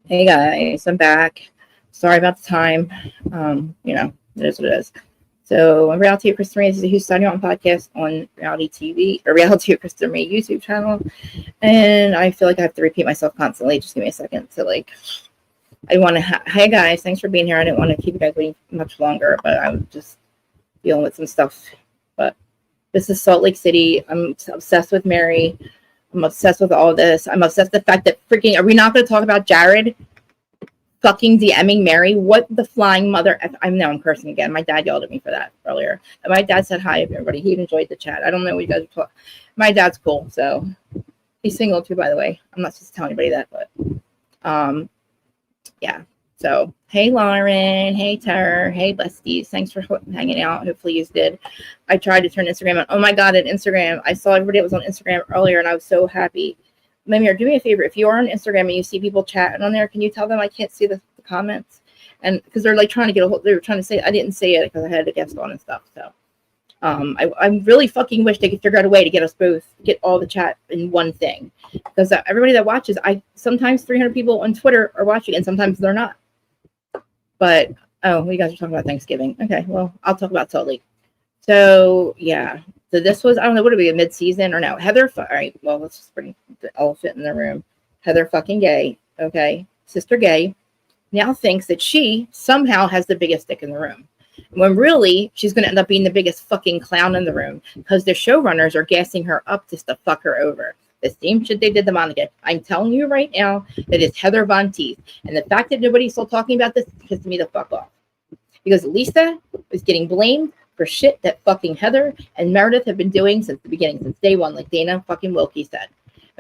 Hey guys, I'm back. Sorry about the time. It is what it is. So, Reality of Kristen Ray is a Who's Starting On podcast on reality TV or Reality of Kristen Ray YouTube channel. And I feel like I have to repeat myself constantly. Just give me a second to hey guys, thanks for being here. I didn't want to keep you guys waiting much longer, but I'm just dealing with some stuff. But this is Salt Lake City. I'm obsessed with Mary. I'm obsessed with all this. I'm obsessed with the fact that are we not going to talk about Jared fucking DMing Mary? What the flying mother? I'm cursing again. My dad yelled at me for that earlier. And my dad said hi to everybody. He enjoyed the chat. I don't know what you guys are talking. My dad's cool, so he's single too, by the way. I'm not supposed to tell anybody that, but yeah. So hey Lauren, hey Tara, hey besties. Thanks for hanging out. Hopefully you did. I tried to turn Instagram on. Oh my god, at Instagram. I saw everybody that was on Instagram earlier and I was so happy. Mimir, do me a favor. If you are on Instagram and you see people chatting on there, can you tell them I can't see the comments? And because they're like trying to get a hold, they were trying to say I didn't say it because I had a guest on and stuff. So I really fucking wish they could figure out a way to get us both, get all the chat in one thing. Because everybody that watches, sometimes 300 people on Twitter are watching and sometimes they're not. But, you guys are talking about Thanksgiving. Okay, well, I'll talk about Salt Lake. So, yeah. So this was, I don't know, would it be a mid-season or no? Heather, all right, well, let's just bring the elephant in the room. Heather fucking Gay, okay? Sister Gay now thinks that she somehow has the biggest dick in the room. When really, she's going to end up being the biggest fucking clown in the room because the showrunners are gassing her up just to fuck her over. The same shit they did to Monica. I'm telling you right now that it's Heather Vonti. And the fact that nobody's still talking about this pisses me the fuck off. Because Lisa is getting blamed for shit that fucking Heather and Meredith have been doing since the beginning, since day one, like Dana fucking Wilkie said.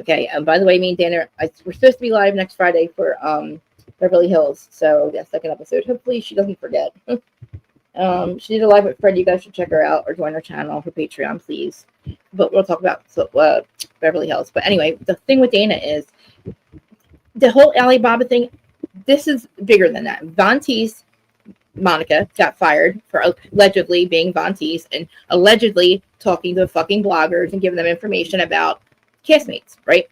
Okay, and by the way, me and Dana, we're supposed to be live next Friday for Beverly Hills. So, yeah, second episode. Hopefully she doesn't forget. She did a live with Fred. You guys should check her out or join her channel for Patreon, please. But we'll talk about Beverly Hills. But anyway, the thing with Dana is the whole Alibaba thing. This is bigger than that. Vonti's Monica got fired for allegedly being Vonti's and allegedly talking to fucking bloggers and giving them information about castmates, right?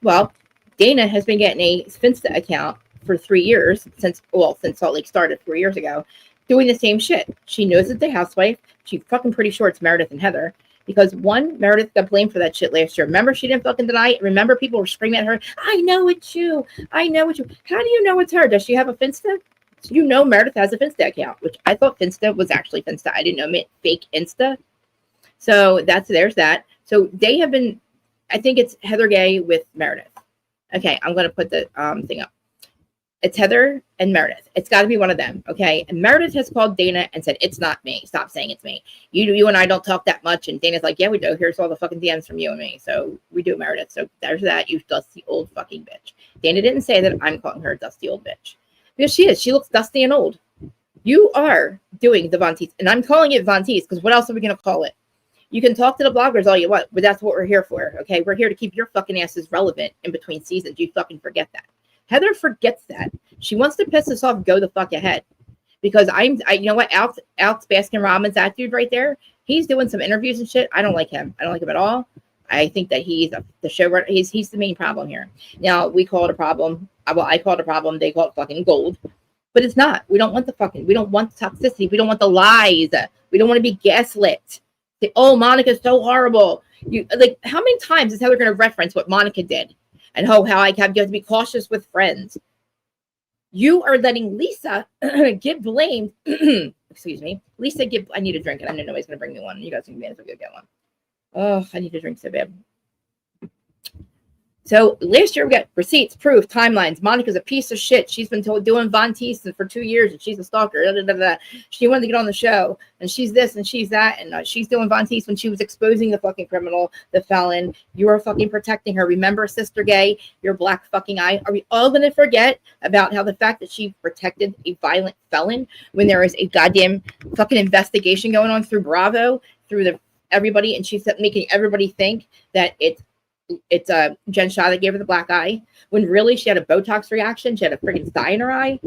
Well, Dana has been getting a FINSTA account for 3 years since Salt Lake started 3 years ago, doing the same shit. She knows it's the housewife. She's fucking pretty sure it's Meredith and Heather. Because one, Meredith got blamed for that shit last year. Remember, she didn't fucking deny it. Remember, people were screaming at her, I know it's you. I know it's you. How do you know it's her? Does she have a FINSTA? You know Meredith has a FINSTA account, which I thought FINSTA was actually FINSTA. I didn't know it fake Insta. So there's that. So they have been, I think it's Heather Gay with Meredith. Okay, I'm going to put the thing up. It's Heather and Meredith. It's got to be one of them, okay? And Meredith has called Dana and said, it's not me. Stop saying it's me. You and I don't talk that much. And Dana's like, yeah, we do. Here's all the fucking DMs from you and me. So we do, Meredith. So there's that, you dusty old fucking bitch. Dana didn't say that I'm calling her a dusty old bitch. Because she is. She looks dusty and old. You are doing the Vonti's. And I'm calling it Vonti's because what else are we going to call it? You can talk to the bloggers all you want, but that's what we're here for, okay? We're here to keep your fucking asses relevant in between seasons. You fucking forget that. Heather forgets that. She wants to piss us off. Go the fuck ahead. Because you know what? Alex Baskin-Robbins, that dude right there, he's doing some interviews and shit. I don't like him. I don't like him at all. I think that he's the showrunner. He's the main problem here. Now, we call it a problem. Well, I call it a problem. They call it fucking gold. But it's not. We don't want we don't want the toxicity. We don't want the lies. We don't want to be gaslit. Say, oh, Monica's so horrible. How many times is Heather going to reference what Monica did? And how you have to be cautious with friends. You are letting Lisa get blamed. Excuse me. Lisa I need a drink, and I know nobody's going to bring me one. You guys can go get one. Oh, I need a drink so bad. So last year we got receipts, proof, timelines. Monica's a piece of shit. She's been doing Vonti for 2 years, and she's a stalker. She wanted to get on the show, and she's this and she's that, and she's doing Vonti when she was exposing the fucking criminal, the felon. You are fucking protecting her. Remember, Sister Gay, your black fucking eye. Are we all going to forget about how the fact that she protected a violent felon when there is a goddamn fucking investigation going on through Bravo, through everybody, and she's making everybody think that it's Jen Shaw that gave her the black eye, when really she had a Botox reaction. She had a freaking dye in her eye,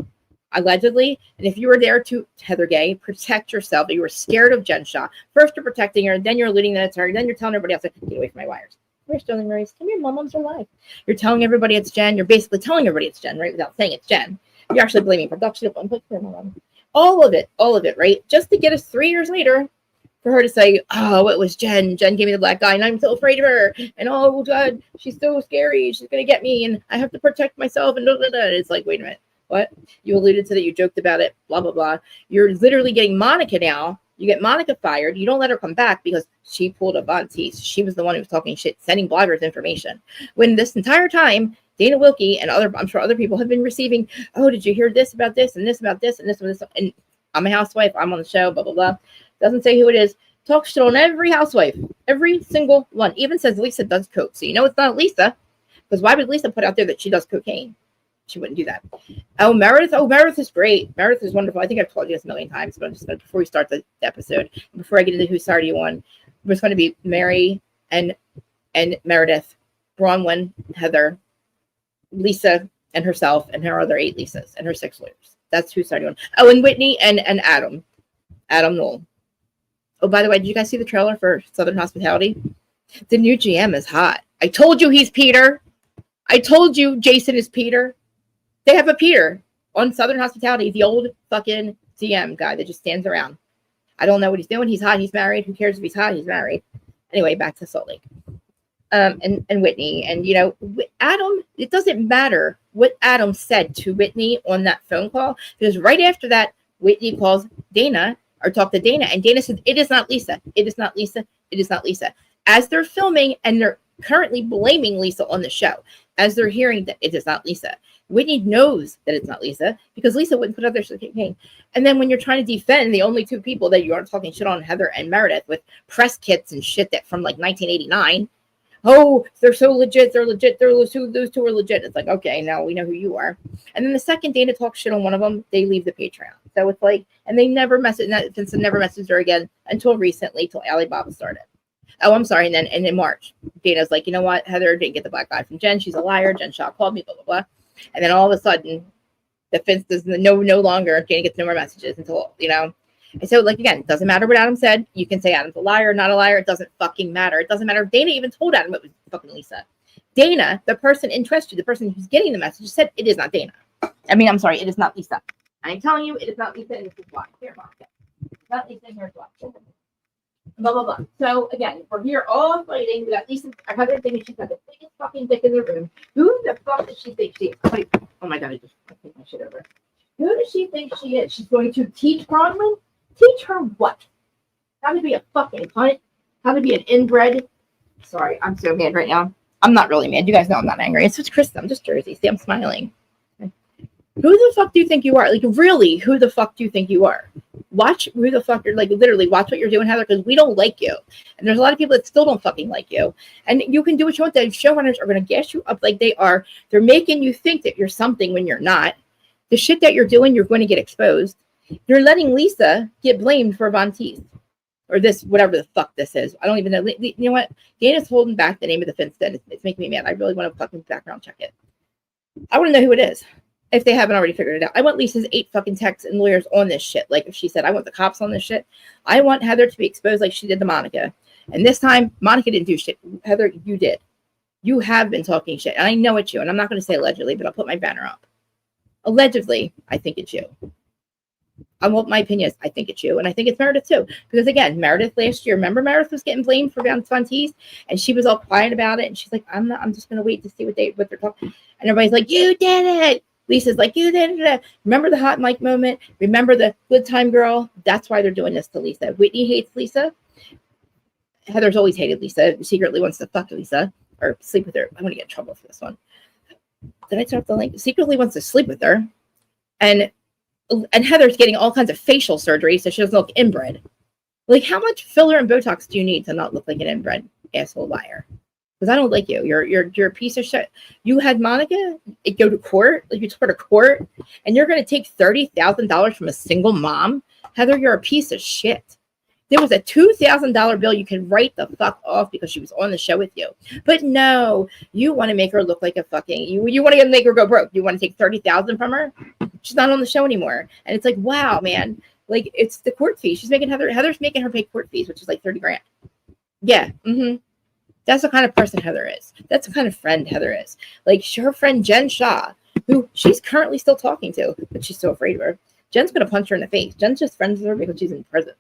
allegedly. And if you were there to, Heather Gay, protect yourself, you were scared of Jen Shaw. First you're protecting her, then you're alluding that it's her, then you're telling everybody else, get away from my wires. We're still in Maurice. Come here, mom's alive. You're telling everybody it's Jen. You're basically telling everybody it's Jen, right? Without saying it's Jen. You're actually blaming production. I'm like, mom. All of it, right? Just to get us 3 years later for her to say, oh, it was Jen. Jen gave me the black eye, and I'm so afraid of her. And oh, God, she's so scary. She's going to get me, and I have to protect myself. And it's like, wait a minute. What? You alluded to that. You joked about it. Blah, blah, blah. You're literally getting Monica now. You get Monica fired. You don't let her come back because she pulled a Vonti. She was the one who was talking shit, sending bloggers information. When this entire time, Dana Wilkie and I'm sure other people have been receiving, oh, did you hear this about this and this about this and this and this? And I'm a housewife. I'm on the show, blah, blah, blah. Doesn't say who it is. Talks shit on every housewife. Every single one. Even says Lisa does coke. So you know it's not Lisa. Because why would Lisa put out there that she does cocaine? She wouldn't do that. Oh, Meredith. Oh, Meredith is great. Meredith is wonderful. I think I've told you this a million times, but I'm just going to, before we start the episode, before I get into whose side are you on, there's going to be Mary and Meredith, Braunwyn, Heather, Lisa, and herself, and her other 8 Lisas, and her 6 lawyers. That's whose side are you on. Oh, and Whitney and Adam Knoll. Oh, by the way, did you guys see the trailer for Southern Hospitality? The new GM is hot. I told you he's Peter. I told you Jason is Peter. They have a Peter on Southern Hospitality, the old fucking GM guy that just stands around. I don't know what he's doing. He's hot. He's married. Who cares if he's hot? He's married. Anyway, back to Salt Lake. And Whitney. And, you know, Adam, it doesn't matter what Adam said to Whitney on that phone call, because right after that, Whitney calls Dana or talked to Dana, and Dana said, it is not Lisa. It is not Lisa. It is not Lisa. As they're filming, and they're currently blaming Lisa on the show, as they're hearing that it is not Lisa. Whitney knows that it's not Lisa because Lisa wouldn't put out their campaign. And then when you're trying to defend the only 2 people that you aren't talking shit on, Heather and Meredith, with press kits and shit that from like 1989, oh, they're so legit, those 2 are legit. It's like, okay, now we know who you are. And then the second Dana talks shit on one of them, they leave the Patreon. So it's like, and they never FINSTA never messaged her again until recently, till Alibaba started. Oh, I'm sorry. And then in March, Dana's like, you know what? Heather didn't get the black eye from Jen. She's a liar. Jen Shaw called me, blah, blah, blah. And then all of a sudden, the FINSTA's no longer. Dana gets no more messages until, you know. And so, like, again, it doesn't matter what Adam said. You can say Adam's a liar, not a liar. It doesn't fucking matter. It doesn't matter if Dana even told Adam it was fucking Lisa. Dana, the person interested, the person who's getting the message, said it is not Dana. I'm sorry, it is not Lisa. I'm telling you, it is not Lisa, and this is why. Here, Mom. It's not Lisa, and here's why. Blah, blah, blah. So, again, we're here all fighting. We got Lisa. I have her thinking she's got the biggest fucking dick in the room. Who the fuck does she think she is? Oh, my God, I just take my shit over. Who does she think she is? She's going to teach Braunwyn? Teach her what? How to be a fucking cunt? How to be an inbred? Sorry, I'm so mad right now. I'm not really mad. You guys know I'm not angry. It's just Krista. I'm just Jersey. See, I'm smiling. Who the fuck do you think you are? Like, really, who the fuck do you think you are? Watch who the fuck you're, like, literally watch what you're doing, Heather, because we don't like you. And there's a lot of people that still don't fucking like you. And you can do what you want. The showrunners are going to gas you up like they are. They're making you think that you're something when you're not. The shit that you're doing, you're going to get exposed. You're letting Lisa get blamed for Vonti. Or this, whatever the fuck this is. I don't even know. You know what? Dana's holding back the name of the FINSTA. It's making me mad. I really want to fucking background check it. I want to know who it is, if they haven't already figured it out. I want Lisa's 8 fucking techs and lawyers on this shit. Like if she said, I want the cops on this shit. I want Heather to be exposed like she did to Monica. And this time, Monica didn't do shit. Heather, you did. You have been talking shit. And I know it's you. And I'm not going to say allegedly, but I'll put my banner up. Allegedly, I think it's you. My opinion is I think it's you. And I think it's Meredith too. Because again, Meredith last year, remember Meredith was getting blamed for Vonti, and she was all quiet about it. And she's like, I'm just going to wait to see what they're talking. And everybody's like, you did it. Lisa's like, you did it. Remember the hot mic moment? Remember the good time girl? That's why they're doing this to Lisa. Whitney hates Lisa. Heather's always hated Lisa. Secretly wants to fuck Lisa or sleep with her. I'm going to get in trouble for this one. Did I start the link? Secretly wants to sleep with her. And Heather's getting all kinds of facial surgery so she doesn't look inbred. Like, how much filler and Botox do you need to not look like an inbred asshole liar? Because I don't like you. You're a piece of shit. You had Monica go to court, like you took her to court, and you're going to take $30,000 from a single mom? Heather, you're a piece of shit. There was a $2,000 bill you can write the fuck off because she was on the show with you. But no, you want to make her look like a fucking, you want to make her go broke. You want to take $30,000 from her? She's not on the show anymore. And it's like, wow, man. Like, it's the court fee. She's making Heather's making her pay court fees, which is like 30 grand. Yeah. Mm-hmm. That's the kind of person Heather is. That's the kind of friend Heather is. Like her friend Jen Shaw, who she's currently still talking to, but she's so afraid of her. Jen's going to punch her in the face. Jen's just friends with her because she's in prison.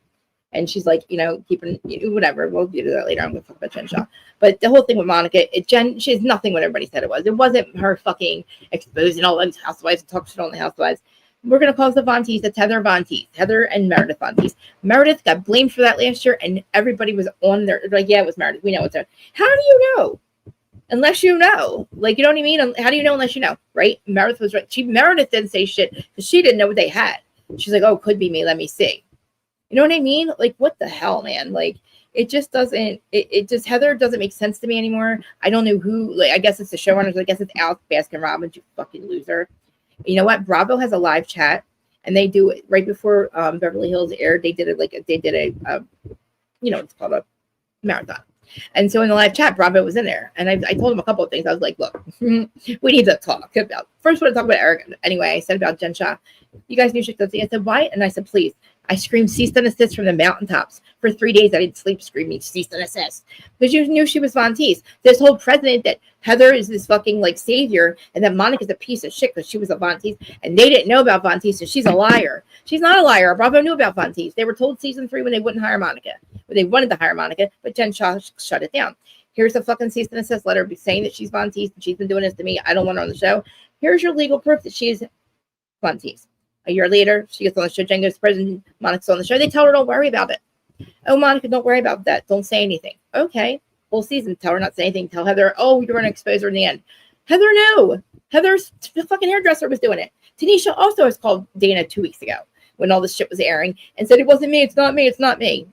And she's like, keeping, whatever. We'll do that later. I'm going to talk about Jen Shaw. But the whole thing with Monica, she has nothing what everybody said it was. It wasn't her fucking exposing all these housewives and talk shit on the housewives. We're going to call the Vontis. It's Heather Vontis. Heather and Meredith Vontis. Meredith got blamed for that last year, and everybody was on there. Like, yeah, it was Meredith. We know it's her. How do you know? Unless you know. Like, you know what I mean? How do you know unless you know? Right? Meredith was right. Meredith didn't say shit because she didn't know what they had. She's like, oh, could be me. Let me see. You know what I mean? Like, what the hell, man? Like, it just doesn't, Heather doesn't make sense to me anymore. I don't know who, like, I guess it's the showrunners. I guess it's Alex Baskin-Robbins, you fucking loser. You know what? Bravo has a live chat, and they do it right before Beverly Hills aired. They did it's called a marathon. And so in the live chat, Bravo was in there. And I told him a couple of things. I was like, look, we need to talk about, first I want to talk about Eric. Anyway, I said about Jen Shaw. You guys knew shit. I said, why? And I said, please. I screamed cease and assist from the mountaintops. For 3 days, I didn't sleep screaming cease and assist. Because you knew she was Vontis. This whole president that Heather is this fucking like savior and that Monica's a piece of shit because she was a Vontis. And they didn't know about Vontis, so she's a liar. She's not a liar. Bravo knew about Vontis. They were told season 3 when they wouldn't hire Monica. When they wanted to hire Monica, but Jen Shaw shut it down. Here's a fucking cease and assist letter saying that she's Vontis and she's been doing this to me. I don't want her on the show. Here's your legal proof that she's Vontis. A year later, she gets on the show. Jen goes to prison. Monica's on the show. They tell her, don't worry about it. Oh, Monica, don't worry about that. Don't say anything. Okay. Whole season. Tell her not to say anything. Tell Heather, oh, you're going to expose her in the end. Heather knew. Heather's fucking hairdresser was doing it. Tanisha also has called Dana 2 weeks ago when all this shit was airing and said, it wasn't me. It's not me. It's not me.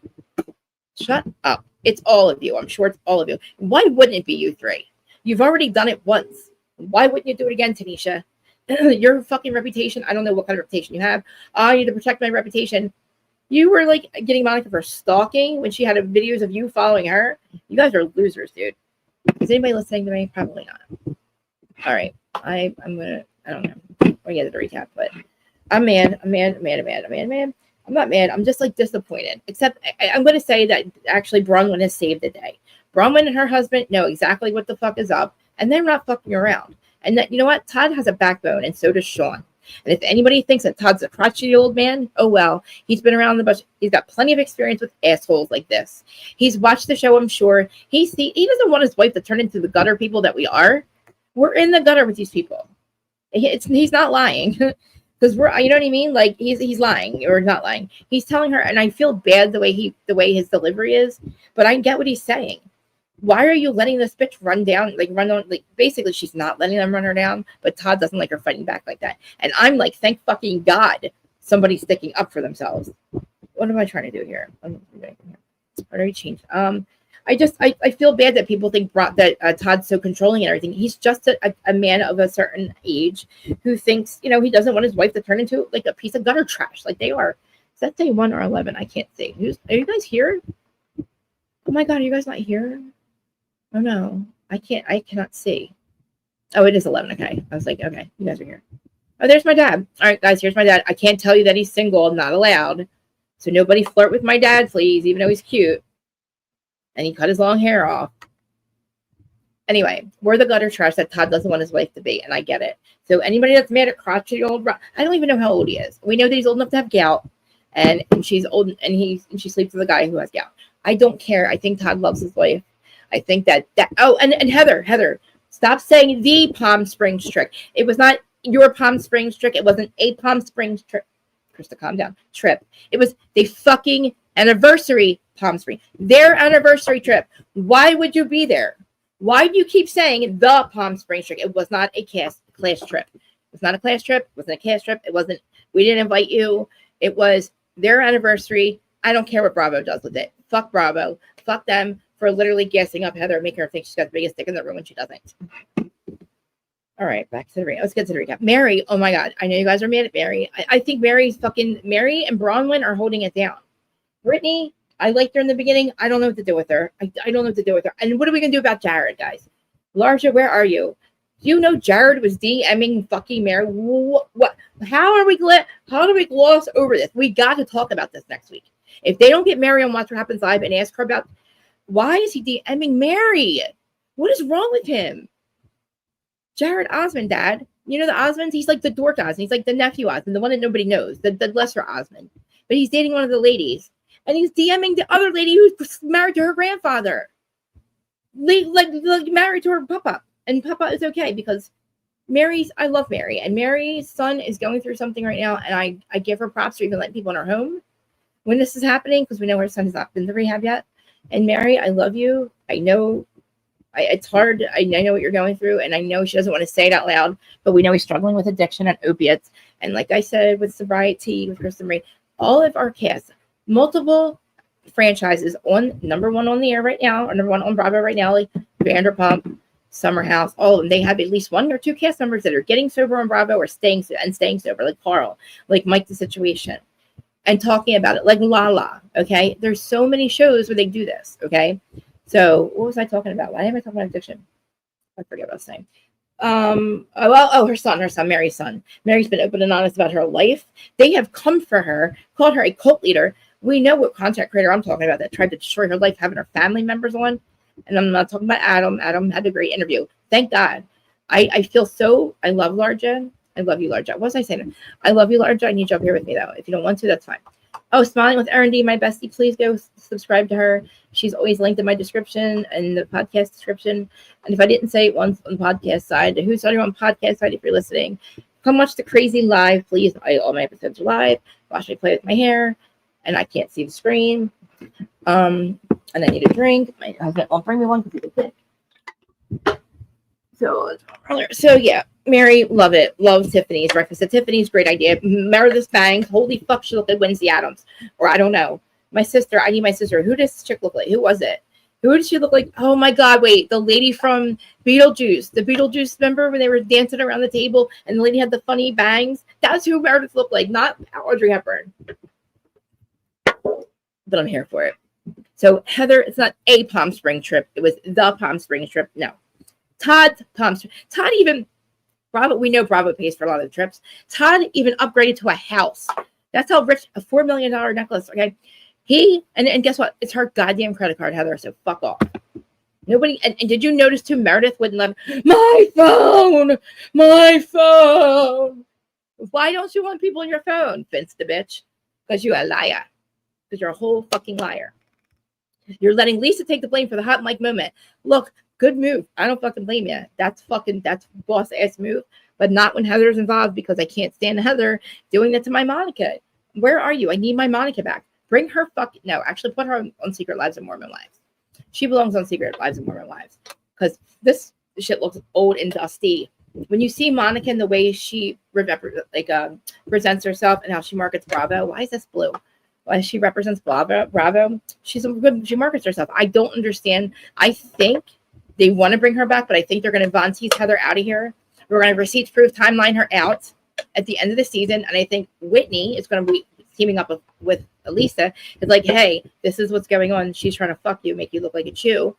Shut up. It's all of you. I'm sure it's all of you. Why wouldn't it be you three? You've already done it once. Why wouldn't you do it again, Tanisha? Your fucking reputation. I don't know what kind of reputation you have. I need to protect my reputation. You were like getting Monica for stalking when she had videos of you following her. You guys are losers, dude. Is anybody listening to me? Probably not. All right. I'm gonna, I don't know. I'll get the recap, but I'm mad. I'm not mad. I'm just like disappointed. Except I'm going to say that actually Braunwyn has saved the day. Braunwyn and her husband know exactly what the fuck is up, and they're not fucking around. And that, you know what? Todd has a backbone, and so does Sean. And if anybody thinks that Todd's a crotchety old man, oh well. He's been around the bush. He's got plenty of experience with assholes like this. He's watched the show, I'm sure. He doesn't want his wife to turn into the gutter people that we are. We're in the gutter with these people. He's not lying. Because we're, you know what I mean? Like he's lying or not lying. He's telling her, and I feel bad the way his delivery is, but I get what he's saying. Why are you letting this bitch run on? Like basically, she's not letting them run her down, but Todd doesn't like her fighting back like that. And I'm like, thank fucking God, somebody's sticking up for themselves. What am I trying to do here? How do we change? I feel bad that people think that Todd's so controlling and everything. He's just a man of a certain age who thinks, he doesn't want his wife to turn into like a piece of gutter trash like they are. Is that day 1 or 11? I can't see. Are you guys here? Oh my God, are you guys not here? Oh no, I cannot see. Oh, it is 11. Okay. I was like, okay, you guys are here. Oh, there's my dad. All right, guys, here's my dad. I can't tell you that he's single. I'm not allowed. So nobody flirt with my dad, please, even though he's cute. And he cut his long hair off. Anyway, we're the gutter trash that Todd doesn't want his wife to be, and I get it. So anybody that's mad at crotchety old, I don't even know how old he is. We know that he's old enough to have gout, and she's old, and she sleeps with a guy who has gout. I don't care. I think Todd loves his wife. I think that and Heather, stop saying the Palm Springs trick. It was not your Palm Springs trick. It wasn't a Palm Springs trip. Krista, calm down. Trip. It was the fucking anniversary Palm Springs. Their anniversary trip. Why would you be there? Why do you keep saying the Palm Springs trip? It was not a class trip. It was not a class trip. It wasn't a cast trip. It wasn't. We didn't invite you. It was their anniversary. I don't care what Bravo does with it. Fuck Bravo. Fuck them for literally gassing up Heather, making her think she's got the biggest dick in the room when she doesn't. All right, back to the recap. Let's get to the recap. Mary, oh my God. I know you guys are mad at Mary. I think Mary and Braunwyn are holding it down. Brittany, I liked her in the beginning. I don't know what to do with her. I don't know what to do with her. And what are we going to do about Jared, guys? Larja, where are you? Do you know Jared was DMing fucking Mary? What? How do we gloss over this? We got to talk about this next week. If they don't get Mary on Watch What Happens Live and ask her about Why is he DMing Mary? What is wrong with him? Jared Osmond, Dad. You know the Osmonds? He's like the dork Osmond. He's like the nephew Osmond, the one that nobody knows, the lesser Osmond. But he's dating one of the ladies. And he's DMing the other lady who's married to her grandfather. Like married to her papa. And papa is okay because I love Mary. And Mary's son is going through something right now. And I give her props for even letting people in her home when this is happening, because we know her son has not been to rehab yet. And Mary, I love you. I know it's hard. I know what you're going through, and I know she doesn't want to say it out loud, but we know he's struggling with addiction and opiates. And like I said, with sobriety, with Kristen Marie, all of our cast, multiple franchises on number one on the air right now, or number one on Bravo right now, like Vanderpump, Summer House, all of them. They have at least one or two cast members that are getting sober on Bravo or staying sober, like Carl, like Mike the Situation, and talking about it, like Lala. Okay, there's so many shows where they do this. Okay. So what was I talking about? Why am I talking about addiction? I forget what I was saying. Her son, Mary's son. Mary's been open and honest about her life. They have come for her, called her a cult leader. We know what content creator I'm talking about that tried to destroy her life, having her family members on. And I'm not talking about Adam. Adam had a great interview. Thank God. I feel so, I love Larja. I love you, Larja. What was I saying? I love you, Larja. I need you up here with me, though. If you don't want to, that's fine. Oh, Smiling with Erin D, my bestie. Please go subscribe to her. She's always linked in my description and the podcast description. And if I didn't say it once on the podcast side, the Who's on Your Own podcast side, if you're listening, come watch the crazy live, please. All my episodes are live. Watch me play with my hair, and I can't see the screen. And I need a drink. My husband won't bring me one because he's a dick. So yeah, Mary, love it. Love Tiffany's. Breakfast at Tiffany's, great idea. Meredith Banks, holy fuck, she looked like Wednesday Addams. Or I don't know. My sister, I need my sister. Who does this chick look like? Who was it? Who did she look like? Oh my God, wait. The lady from Beetlejuice. The Beetlejuice, remember when they were dancing around the table and the lady had the funny bangs? That's who Meredith looked like, not Audrey Hepburn. But I'm here for it. So Heather, it's not a Palm Spring trip. It was the Palm Springs trip. No. Todd's Palm Springs. Todd even, Bravo, we know Bravo pays for a lot of the trips. Todd even upgraded to a house. That's how rich, a $4 million necklace. Okay. And guess what? It's her goddamn credit card, Heather. So fuck off. Nobody, and did you notice too, Meredith wouldn't let my phone. Why don't you want people on your phone, FINSTA bitch? Because you're a liar. Because you're a whole fucking liar. You're letting Lisa take the blame for the hot mic moment. Look, good move. I don't fucking blame you. That's boss ass move, but not when Heather's involved, because I can't stand Heather doing that to my Monica. Where are you? I need my Monica back. Bring her actually put her on Secret Lives of Mormon Wives. She belongs on Secret Lives of Mormon Wives, because this shit looks old and dusty. When you see Monica and the way she presents herself and how she markets Bravo, why is this blue? Why she represents Bravo? She markets herself. I don't understand. I think they want to bring her back, but I think they're going to Vonti's Heather out of here. We're going to receipts proof timeline her out at the end of the season, and I think Whitney is going to be teaming up with Elisa. It's like, hey, this is what's going on. She's trying to fuck you, make you look like a Jew.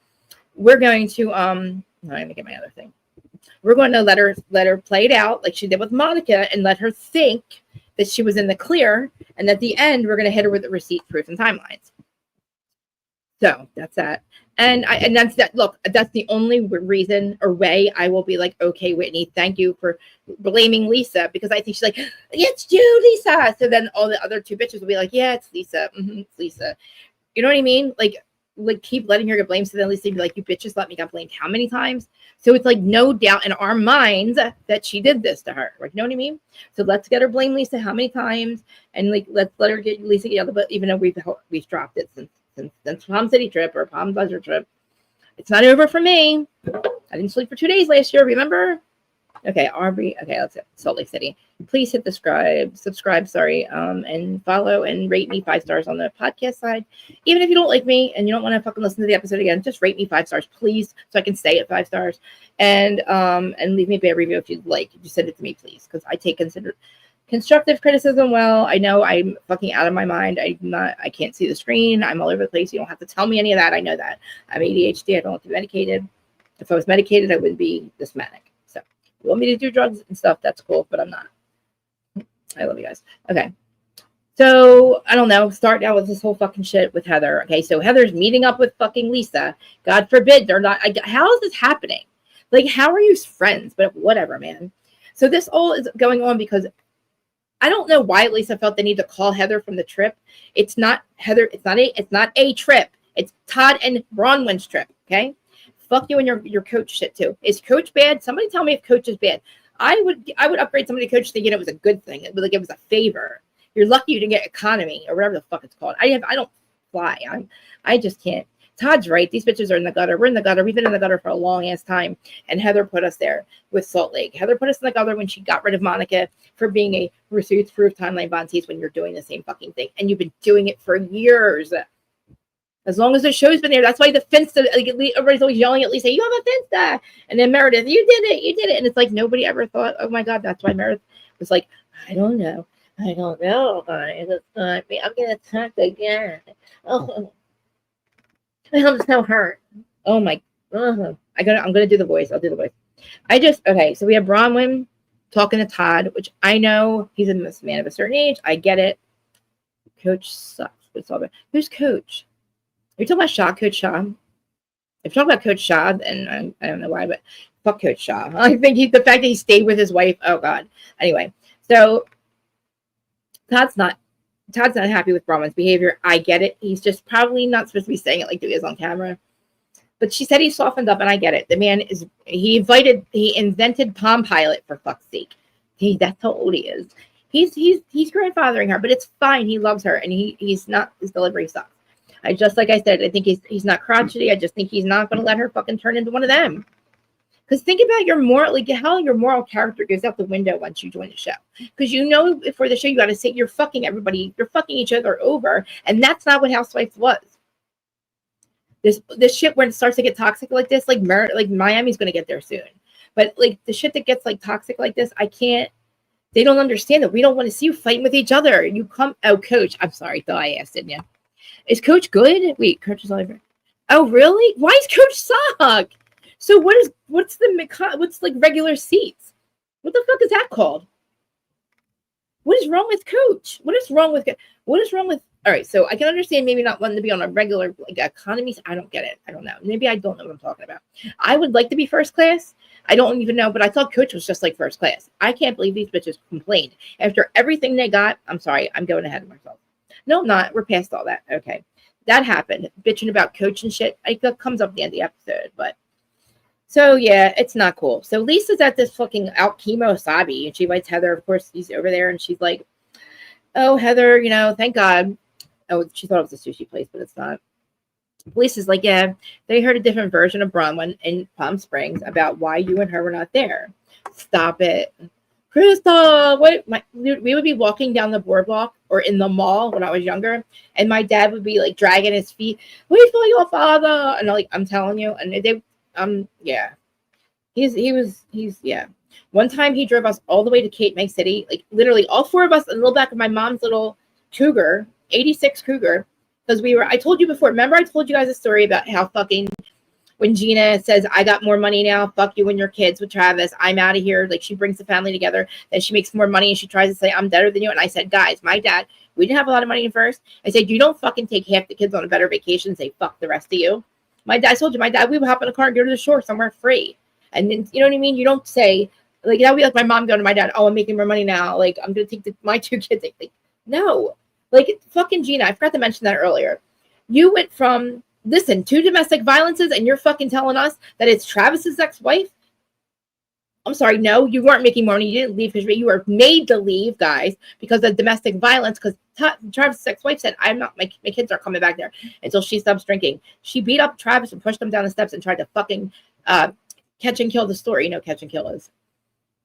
We're going to let me get my other thing. We're going to let her play it out like she did with Monica, and let her think that she was in the clear, and at the end we're going to hit her with the receipt proof and timelines. So that's that. And that's that. Look, that's the only reason or way I will be like, okay, Whitney, thank you for blaming Lisa, because I think she's like, it's you, Lisa. So then all the other two bitches will be like, yeah, it's Lisa. It's Lisa. You know what I mean? Like keep letting her get blamed. So then Lisa will be like, you bitches let me get blamed how many times? So it's like no doubt in our minds that she did this to her. Like, you know what I mean? So let's get her blame Lisa how many times, and like let's let her get Lisa get out of the, even though we've dropped it since Palm City trip or Palm Desert trip. It's not over for me. I didn't sleep for 2 days last year, remember? Okay, Aubrey. Okay, let's hit Salt Lake City. Please hit subscribe, and follow and rate me 5 stars on the podcast side. Even if you don't like me and you don't want to fucking listen to the episode again, just rate me 5 stars, please, so I can stay at 5 stars. And leave me a bad review if you'd like. Just send it to me, please, because I take constructive criticism well. I know I'm fucking out of my mind. I can't see the screen. I'm all over the place. You don't have to tell me any of that. I know that. I'm ADHD. I don't have to be medicated. If I was medicated, I wouldn't be this manic. So if you want me to do drugs and stuff, that's cool, but I'm not. I love you guys. Okay. So I don't know. Start out with this whole fucking shit with Heather. Okay, so Heather's meeting up with fucking Lisa. God forbid they're not. How is this happening? Like, how are you friends? But whatever, man. So this all is going on because I don't know why Lisa felt the need to call Heather from the trip. It's not Heather. It's not a trip. It's Todd and Braunwyn's trip. Okay. Fuck you and your coach shit too. Is coach bad? Somebody tell me if coach is bad. I would upgrade somebody to coach thinking it was a good thing. It was a favor. You're lucky you didn't get economy or whatever the fuck it's called. I don't fly. I just can't. Todd's right. These bitches are in the gutter. We're in the gutter. We've been in the gutter for a long ass time. And Heather put us there with Salt Lake. Heather put us in the gutter when she got rid of Monica for being a received-proof timeline Vonti's when you're doing the same fucking thing. And you've been doing it for years. As long as the show's been there. That's why the FINSTA, like, everybody's always yelling at Lisa, you have a FINSTA. And then Meredith, you did it. And it's like nobody ever thought, oh my God, that's why Meredith was like, I don't know, guys. It's not me. I'm getting attacked again. Oh, I'm so hurt. Oh my. I'm gonna do the voice. I'll do the voice. Okay. So we have Braunwyn talking to Todd, which I know he's a man of a certain age. I get it. Coach sucks. It's all about. Who's Coach? You're talking about Shaw, Coach Shaw. If you're talking about Coach Shaw, then I don't know why, but fuck Coach Shaw. I think the fact that he stayed with his wife. Oh God. Anyway, so Todd's not happy with Braunwyn's behavior. I get it. He's just probably not supposed to be saying it like he is on camera. But she said he softened up, and I get it. The man he invented Palm Pilot, for fuck's sake. That's how old he is. He's grandfathering her, but it's fine. He loves her, and he's not, his delivery sucks. Like I said, I think he's not crotchety. I just think he's not going to let her fucking turn into one of them. Because think about how your moral character goes out the window once you join the show. Because for the show, you got to say you're fucking everybody, you're fucking each other over. And that's not what Housewives was. This shit when it starts to get toxic like this, like Miami's going to get there soon. But like the shit that gets like toxic like this, they don't understand that we don't want to see you fighting with each other. Coach, I'm sorry, thought I asked, didn't you? Is Coach good? Wait, Coach is all over. Oh, really? Why does Coach suck? So what's like regular seats? What the fuck is that called? What is wrong with Coach? What is wrong with? All right, so I can understand maybe not wanting to be on a regular like economy. I don't get it. I don't know. Maybe I don't know what I'm talking about. I would like to be first class. I don't even know, but I thought Coach was just like first class. I can't believe these bitches complained after everything they got. I'm sorry, I'm going ahead of myself. No, I'm not. We're past all that. Okay. That happened. Bitching about Coach and shit. That comes up at the end of the episode. But so yeah, it's not cool. So Lisa's at this fucking out chemo Sabi, and she invites Heather. Of course, he's over there, and she's like, oh, Heather, thank God. Oh, she thought it was a sushi place, but it's not. Lisa's like, yeah, they heard a different version of Braunwyn in Palm Springs about why you and her were not there. Stop it. Crystal, we would be walking down the boardwalk or in the mall when I was younger, and my dad would be like dragging his feet. Wait for your father, and I'm telling you, and yeah, he's yeah. One time he drove us all the way to Cape May City, like literally all four of us in the little back of my mom's little Cougar, 86 Cougar, because I told you before. Remember, I told you guys a story about how fucking. When Gina says, I got more money now, fuck you and your kids with Travis, I'm out of here. Like, she brings the family together, then she makes more money, and she tries to say, I'm better than you. And I said, guys, my dad, we didn't have a lot of money at first. I said, you don't fucking take half the kids on a better vacation and say, fuck the rest of you. I told you, my dad, we would hop in a car and go to the shore somewhere free. And then, you know what I mean? You don't say, like, that would be like my mom going to my dad, oh, I'm making more money now. Like, I'm going to take my two kids. Like, no. Like, fucking Gina, I forgot to mention that earlier. You went from... Listen, 2 domestic violences, and you're fucking telling us that it's Travis's ex-wife? I'm sorry, no, you weren't making money. You didn't leave because you were made to leave, guys, because of domestic violence. Because Travis's ex-wife said, "I'm not. My kids aren't coming back there until she stops drinking." She beat up Travis and pushed him down the steps and tried to fucking catch and kill the story. You know, catch and kill is.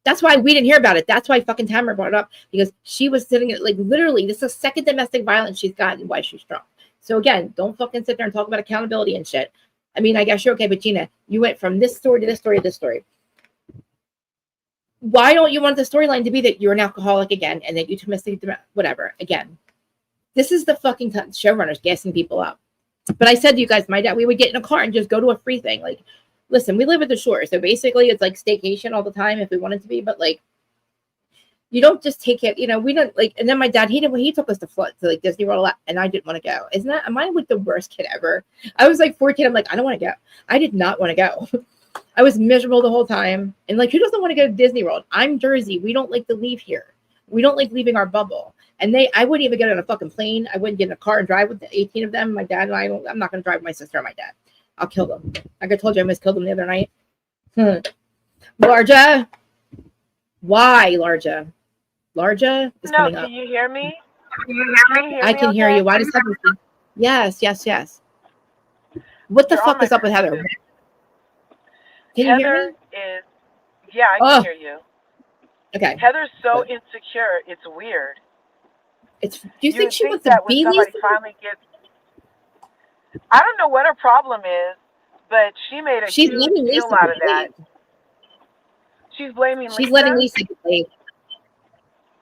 That's why we didn't hear about it. That's why fucking Tamara brought it up, because she was sitting like literally. This is the second domestic violence she's gotten. Why she's drunk. So again, don't fucking sit there and talk about accountability and shit. I mean, I guess you're okay, but Gina, you went from this story to this story to this story. Why don't you want the storyline to be that you're an alcoholic again and that you domestic whatever? Again, this is the fucking showrunners gassing people up. But I said to you guys, my dad, we would get in a car and just go to a free thing. Like, listen, we live at the shore, so basically it's like staycation all the time if we wanted to be. But like, You don't just take it, we don't like, and then my dad, he took us to like Disney World a lot, and I didn't want to go. Am I like the worst kid ever? I was like 14. I'm like, I don't want to go. I did not want to go. I was miserable the whole time. And like, who doesn't want to go to Disney World? I'm Jersey. We don't like to leave here. We don't like leaving our bubble. And I wouldn't even get on a fucking plane. I wouldn't get in a car and drive with the 18 of them. My dad and I'm not going to drive with my sister or my dad. I'll kill them. Like I told you, I almost killed them the other night. Larja. Why, Larja? Larja is coming up. Can you hear me? I can hear you. Why does that? Yes. What the fuck is up with Heather? Can you hear me? I can hear you. Okay. Heather's so insecure. It's weird. Do you think she wants to be Lisa? Finally gets, I don't know what her problem is, but she made a huge deal out of that. She's blaming Lisa. She's letting Lisa get played.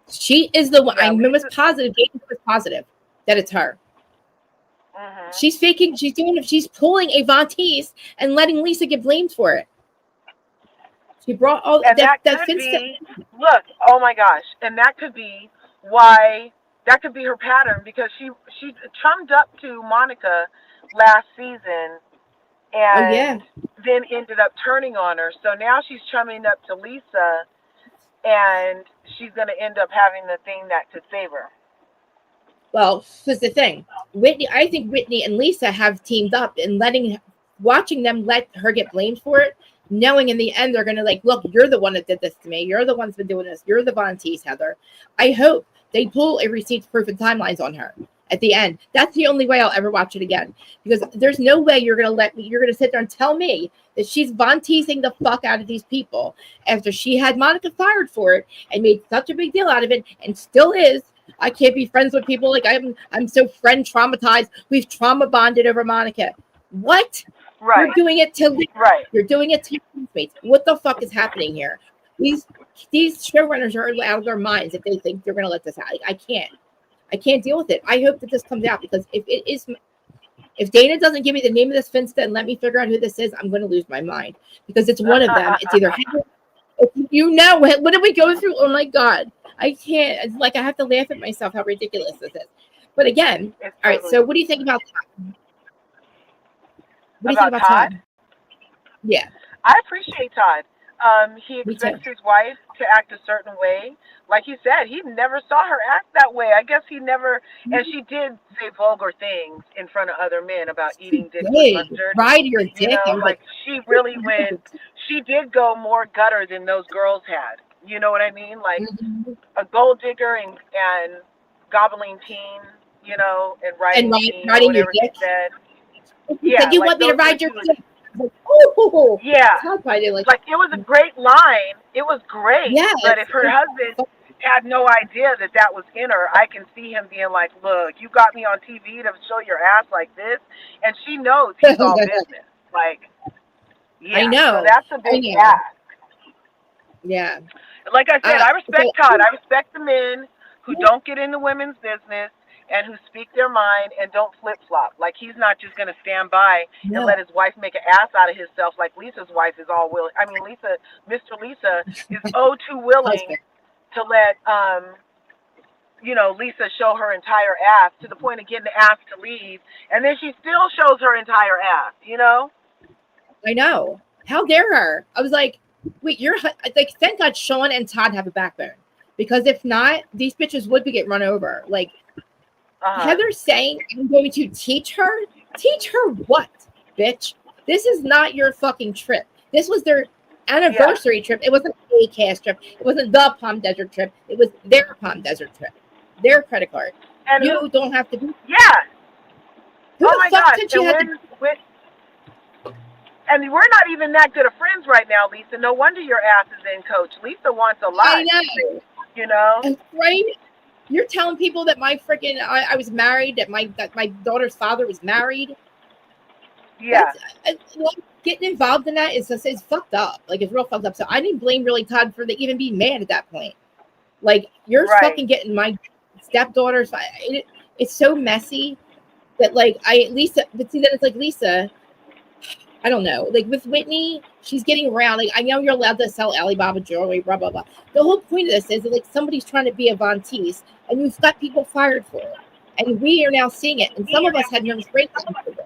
She is the one. I was positive. Jason was positive that it's her. Mm-hmm. She's faking. She's doing it. She's pulling a Vonti and letting Lisa get blamed for it. She brought all that FINSTA. Look, oh my gosh, and that could be why. That could be her pattern, because she chummed up to Monica last season, and then ended up turning on her. So now she's chumming up to Lisa, and she's going to end up having the thing that could save her. Well, here's the thing. I think Whitney and Lisa have teamed up and watching them let her get blamed for it, knowing in the end they're going to like, look, you're the one that did this to me. You're the one that's been doing this. You're the Vontis, Heather. I hope they pull a receipts, proof, and timelines on her at the end. That's the only way I'll ever watch it again, because there's no way you're going to sit there and tell me that she's Vontising the fuck out of these people after she had Monica fired for it and made such a big deal out of it, and still is. I can't be friends with people like I'm so friend traumatized. We've trauma bonded over Monica. What? Right. You're doing it to You're doing it to your teammates. What the fuck is happening here? These showrunners are out of their minds if they think they're going to let this out. I can't deal with it. I hope that this comes out, because if Dana doesn't give me the name of this FINSTA and let me figure out who this is, I'm going to lose my mind, because it's one of them. It's either what did we go through? Oh my God, I can't. It's like I have to laugh at myself how ridiculous this is. But again, all right. So what do you think about Todd? What do you think about Todd? Yeah, I appreciate Todd. He expects his wife to act a certain way. Like he said, he never saw her act that way. I guess he never, and she did say vulgar things in front of other men about eating dick with mustard. Ride your dick. Like she really she did go more gutter than those girls had. You know what I mean? Like a gold digger and gobbling teen, and riding teen, riding your dick. Yeah, you want me to ride your dick? Yeah, like it was a great line. It was great. Yeah, but if her husband had no idea that was in her, I can see him being like, "Look, you got me on TV to show your ass like this," and she knows he's all business. Like, yeah, I know. So that's a big ask. Yeah. Like I said, I respect Todd. I respect the men who don't get into women's business and who speak their mind and don't flip-flop. Like, he's not just going to stand by and let his wife make an ass out of himself like Lisa's wife is all willing. I mean, Mr. Lisa is too willing to let, Lisa show her entire ass to the point of getting asked to leave. And then she still shows her entire ass, I know. How dare her? I was like, wait, you're like, thank God Sean and Todd have a backbone. Because if not, these bitches would be getting run over. Like, Heather's saying, I'm going to teach her. Teach her what, bitch? This is not your fucking trip. This was their anniversary trip. It wasn't a cast trip. It wasn't the Palm Desert trip. It was their Palm Desert trip. Their credit card. And you don't have to do. Yeah. Who the fuck did you have to? And we're not even that good of friends right now, Lisa. No wonder your ass is in, Coach. Lisa wants a lot. I know. Right? You're telling people that my freaking I was married, that my daughter's father was married. Yeah. Getting involved in that is fucked up. Like, it's real fucked up. So I didn't blame really Todd for even being mad at that point. Like, you're fucking getting my stepdaughter's. It's so messy that, like, but see, then it's like, Lisa, I don't know. Like with Whitney, she's getting around. Like I know you're allowed to sell Alibaba jewelry, blah blah blah. The whole point of this is that like somebody's trying to be a Vonti, and you've got people fired for it, and we are now seeing it. And some of us had nervous breakdowns for it.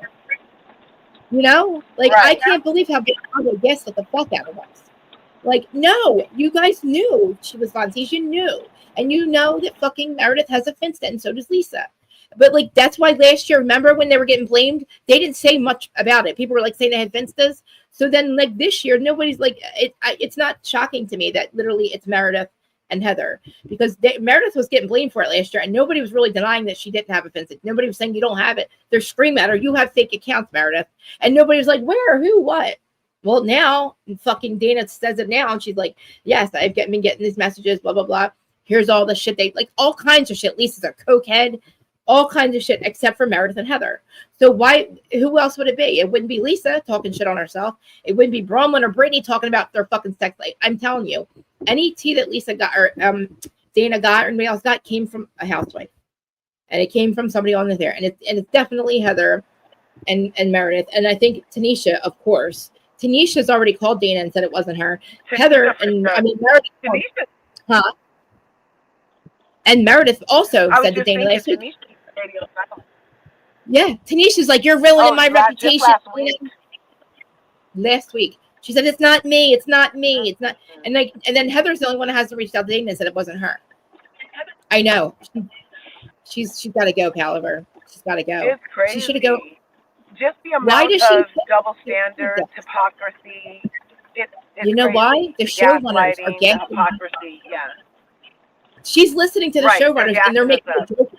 You know, like I can't believe how big Barlow guessed the fuck out of us. Like, no, you guys knew she was Vonti. You knew, and you know that fucking Meredith has a FINSTA, and so does Lisa. But like that's why last year, remember when they were getting blamed, they didn't say much about it. People were like saying they had Finstas. So then like this year, nobody's like it's not shocking to me that literally it's Meredith and Heather, because Meredith was getting blamed for it last year, and nobody was really denying that she didn't have a Finsta. Nobody was saying you don't have it. They're screaming at her, you have fake accounts, Meredith, and nobody was like where, who, what. Well, now fucking Dana says it now, and she's like, yes, I've been getting these messages, blah blah blah. Here's all the shit they like, all kinds of shit. Lisa's a cokehead. All kinds of shit except for Meredith and Heather. So why? Who else would it be? It wouldn't be Lisa talking shit on herself. It wouldn't be Braunwyn or Brittany talking about their fucking sex life. I'm telling you, any tea that Lisa got or Dana got or anybody else got came from a housewife, and it came from somebody on there, and it's definitely Heather and Meredith, and I think Tanisha, of course. Tanisha's already called Dana and said it wasn't her. Heather and Meredith. Tanisha. Huh? And Meredith also said to Dana last week. Yeah, Tanisha's like, you're ruining my reputation. Last week. She said, it's not me. It's not me. It's not. And like, and then Heather's the only one who hasn't reached out to Dana and said it wasn't her. I know. She's got to go, Caliber. She's got to go. It's crazy. She should go. Just the amount of double standards, hypocrisy. It's you know crazy. why? The showrunners are getting hypocrisy. Yeah. She's listening to the showrunners, and they're making a joke.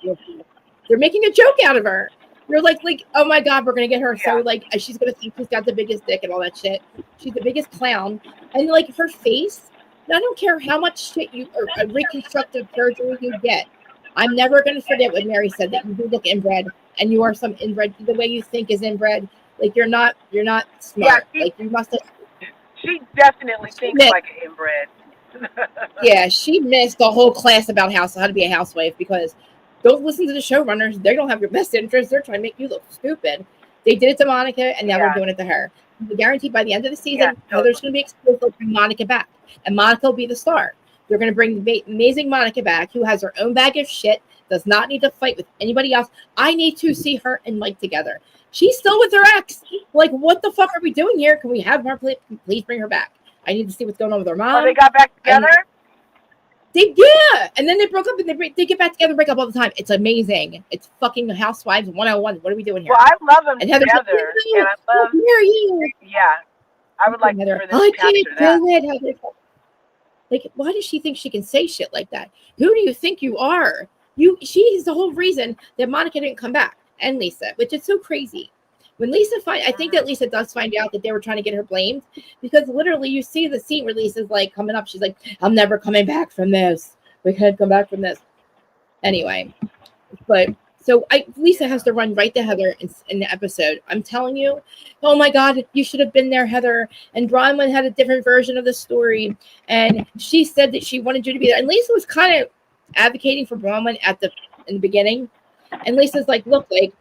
They're making a joke out of her. You're like, oh my God, we're gonna get her. So like, she's gonna think she's got the biggest dick and all that shit. She's the biggest clown, and like her face. I don't care how much shit you or reconstructive surgery you get. I'm never gonna forget what Mary said, that you do look inbred, and you are some inbred. The way you think is inbred. Like you're not smart. Yeah, like you must have. She definitely thinks like an inbred. Yeah, she missed the whole class about how to be a housewife, because don't listen to the showrunners. They don't have your best interest. They're trying to make you look stupid. They did it to Monica, and now they're doing it to her. I guarantee by the end of the season, Heather's going to be exposed. They'll bring Monica back, and Monica will be the star. They're going to bring amazing Monica back, who has her own bag of shit, does not need to fight with anybody else. I need to see her and Mike together. She's still with her ex. Like, what the fuck are we doing here? Can we have her? Please bring her back. I need to see what's going on with her mom. Oh, they got back together? And then they broke up, and they get back together and break up all the time. It's amazing. It's fucking Housewives 101. What are we doing here? Well, I love them together. Like, and I love you. Yeah. I would like for them I to capture that. Like, why does she think she can say shit like that? Who do you think you are? She's the whole reason that Monica didn't come back, and Lisa, which is so crazy. When Lisa I think that Lisa does find out that they were trying to get her blamed, because literally you see the scene where Lisa's like coming up. She's like, I'm never coming back from this. We can't come back from this. Anyway, but so Lisa has to run right to Heather in the episode. I'm telling you, oh my God, you should have been there, Heather. And Braunwyn had a different version of the story. And she said that she wanted you to be there. And Lisa was kind of advocating for Braunwyn in the beginning. And Lisa's like, look, like,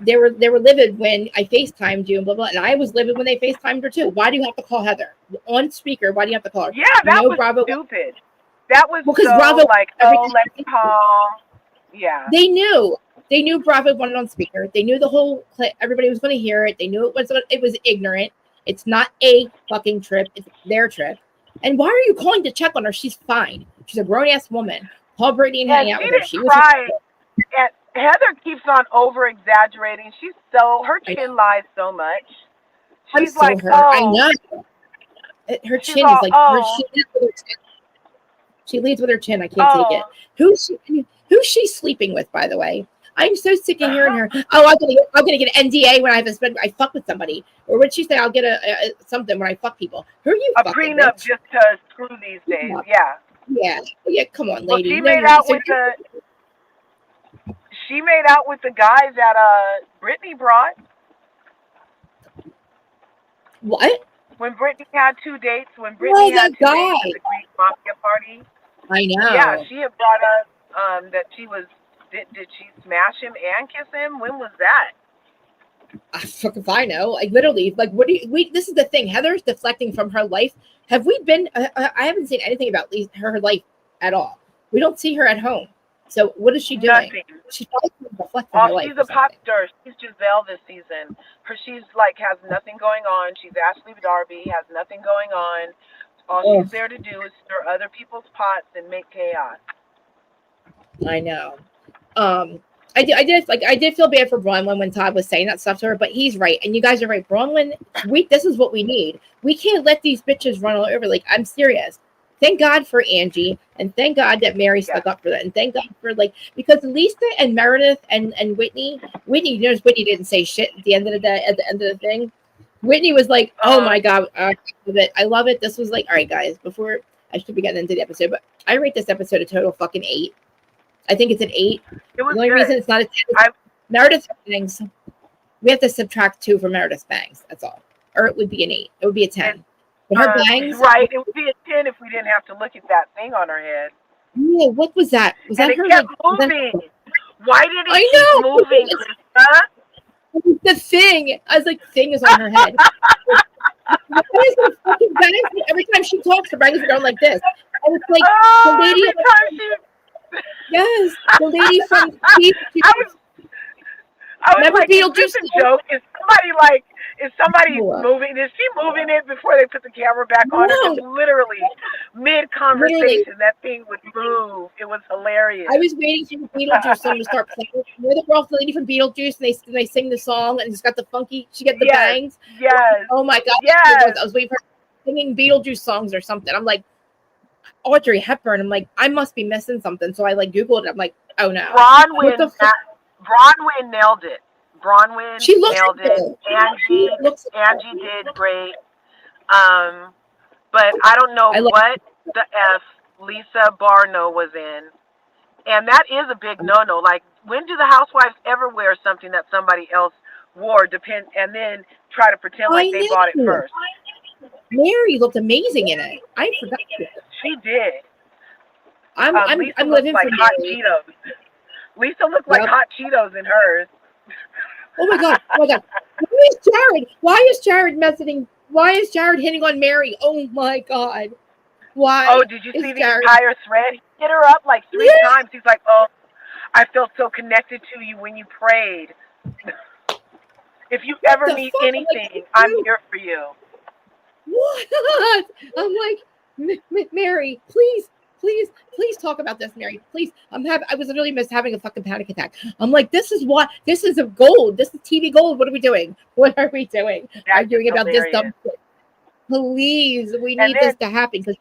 they were livid when I FaceTimed you and blah blah, and I was livid when they FaceTimed her too. Why do you have to call Heather on speaker? Why do you have to call her? Yeah, that was Bravo stupid. That was so Bravo, like, oh, let's call. Yeah, they knew Bravo wanted on speaker. They knew the whole everybody was going to hear it. They knew it was ignorant. It's not a fucking trip. It's their trip. And why are you calling to check on her? She's fine. She's a grown ass woman. Call Brittany and hang out with her. She was Heather keeps on over exaggerating. Her chin lies so much. She's like, I know. Her chin is like she leads with her chin. I can't take it. Who's she sleeping with, by the way? I'm so sick of hearing her. Oh, I'm gonna get an NDA when I fuck with somebody. Or would she say I'll get a something when I fuck people? Who are you? A prenup just to screw these days. Yeah. Come on, lady. Well, she made out with the guy that Brittany brought. What? When Brittany had 2 dates, had 2 dates at the Greek mafia party. I know. Yeah, she had brought up that she was. Did she smash him and kiss him? When was that? Fuck if I know. Like literally, like what do you, this is the thing. Heather's deflecting from her life. Have we been? I haven't seen anything about her life at all. We don't see her at home. So what is she doing? Nothing. She's probably deflecting her life. She's a pop star. She's Giselle this season. She's like has nothing going on. She's Ashley Darby, has nothing going on. All she's there to do is stir other people's pots and make chaos. I know. I did feel bad for Braunwyn when Todd was saying that stuff to her, but he's right, and you guys are right. Braunwyn, this is what we need. We can't let these bitches run all over. Like, I'm serious. Thank God for Angie, and thank God that Mary stuck up for that, and thank God for because Lisa and Meredith and Whitney, you notice Whitney didn't say shit at the end of the day. At the end of the thing, Whitney was like, "Oh my God, I love it." This was like, all right, guys. Before I should be getting into the episode, but I rate this episode a total fucking 8. I think it's an 8. It was the only reason it's not a 10 is Meredith's bangs. We have to subtract 2 from Meredith's bangs. That's all. Or it would be an 8. It would be a 10. But her bangs. Right. It would be a 10 if we didn't have to look at that thing on her head. Yeah, what was that? Was that her? It kept moving. Why did it keep moving, Krista? The thing. I was like, thing is on her head. Every time she talks, her bangs are going like this. And it's like the lady. Yes, the lady from I was like, is this a joke? Is somebody moving? Is she moving it before they put the camera back on? No. It was literally mid-conversation. That thing would move. It was hilarious. I was waiting for the Beetlejuice song to start playing. You're the lady from Beetlejuice, and they sing the song, and it's got the funky. She got the bangs. Yes. Oh my God. Yes. I was waiting for her singing Beetlejuice songs or something. I'm like, Audrey Hepburn. I'm like, I must be missing something. So I Googled it. I'm like, oh no. Braunwyn nailed it. Braunwyn nailed it. Angie did great. But I don't know what the F Lisa Barlow was in. And that is a big no-no. Like, when do the housewives ever wear something that somebody else wore and then try to pretend like they bought it first? Mary looked amazing in it. I forgot. She did. I'm living like for hot Mary. Cheetos. Lisa looked like hot Cheetos in hers. Oh my God! Who is Jared? Why is Jared messaging? Why is Jared hitting on Mary? Oh my God! Why? Oh, did you see the entire thread? He hit her up like 3 times. He's like, "Oh, I felt so connected to you when you prayed. If you ever need anything, I'm here for you." What? I'm like, Mary, please talk about this, Mary. Please. I was literally having a fucking panic attack. I'm like, this is a gold. This is TV gold. What are we doing? What are we doing? Arguing about this dumb shit. Please, we need this to happen because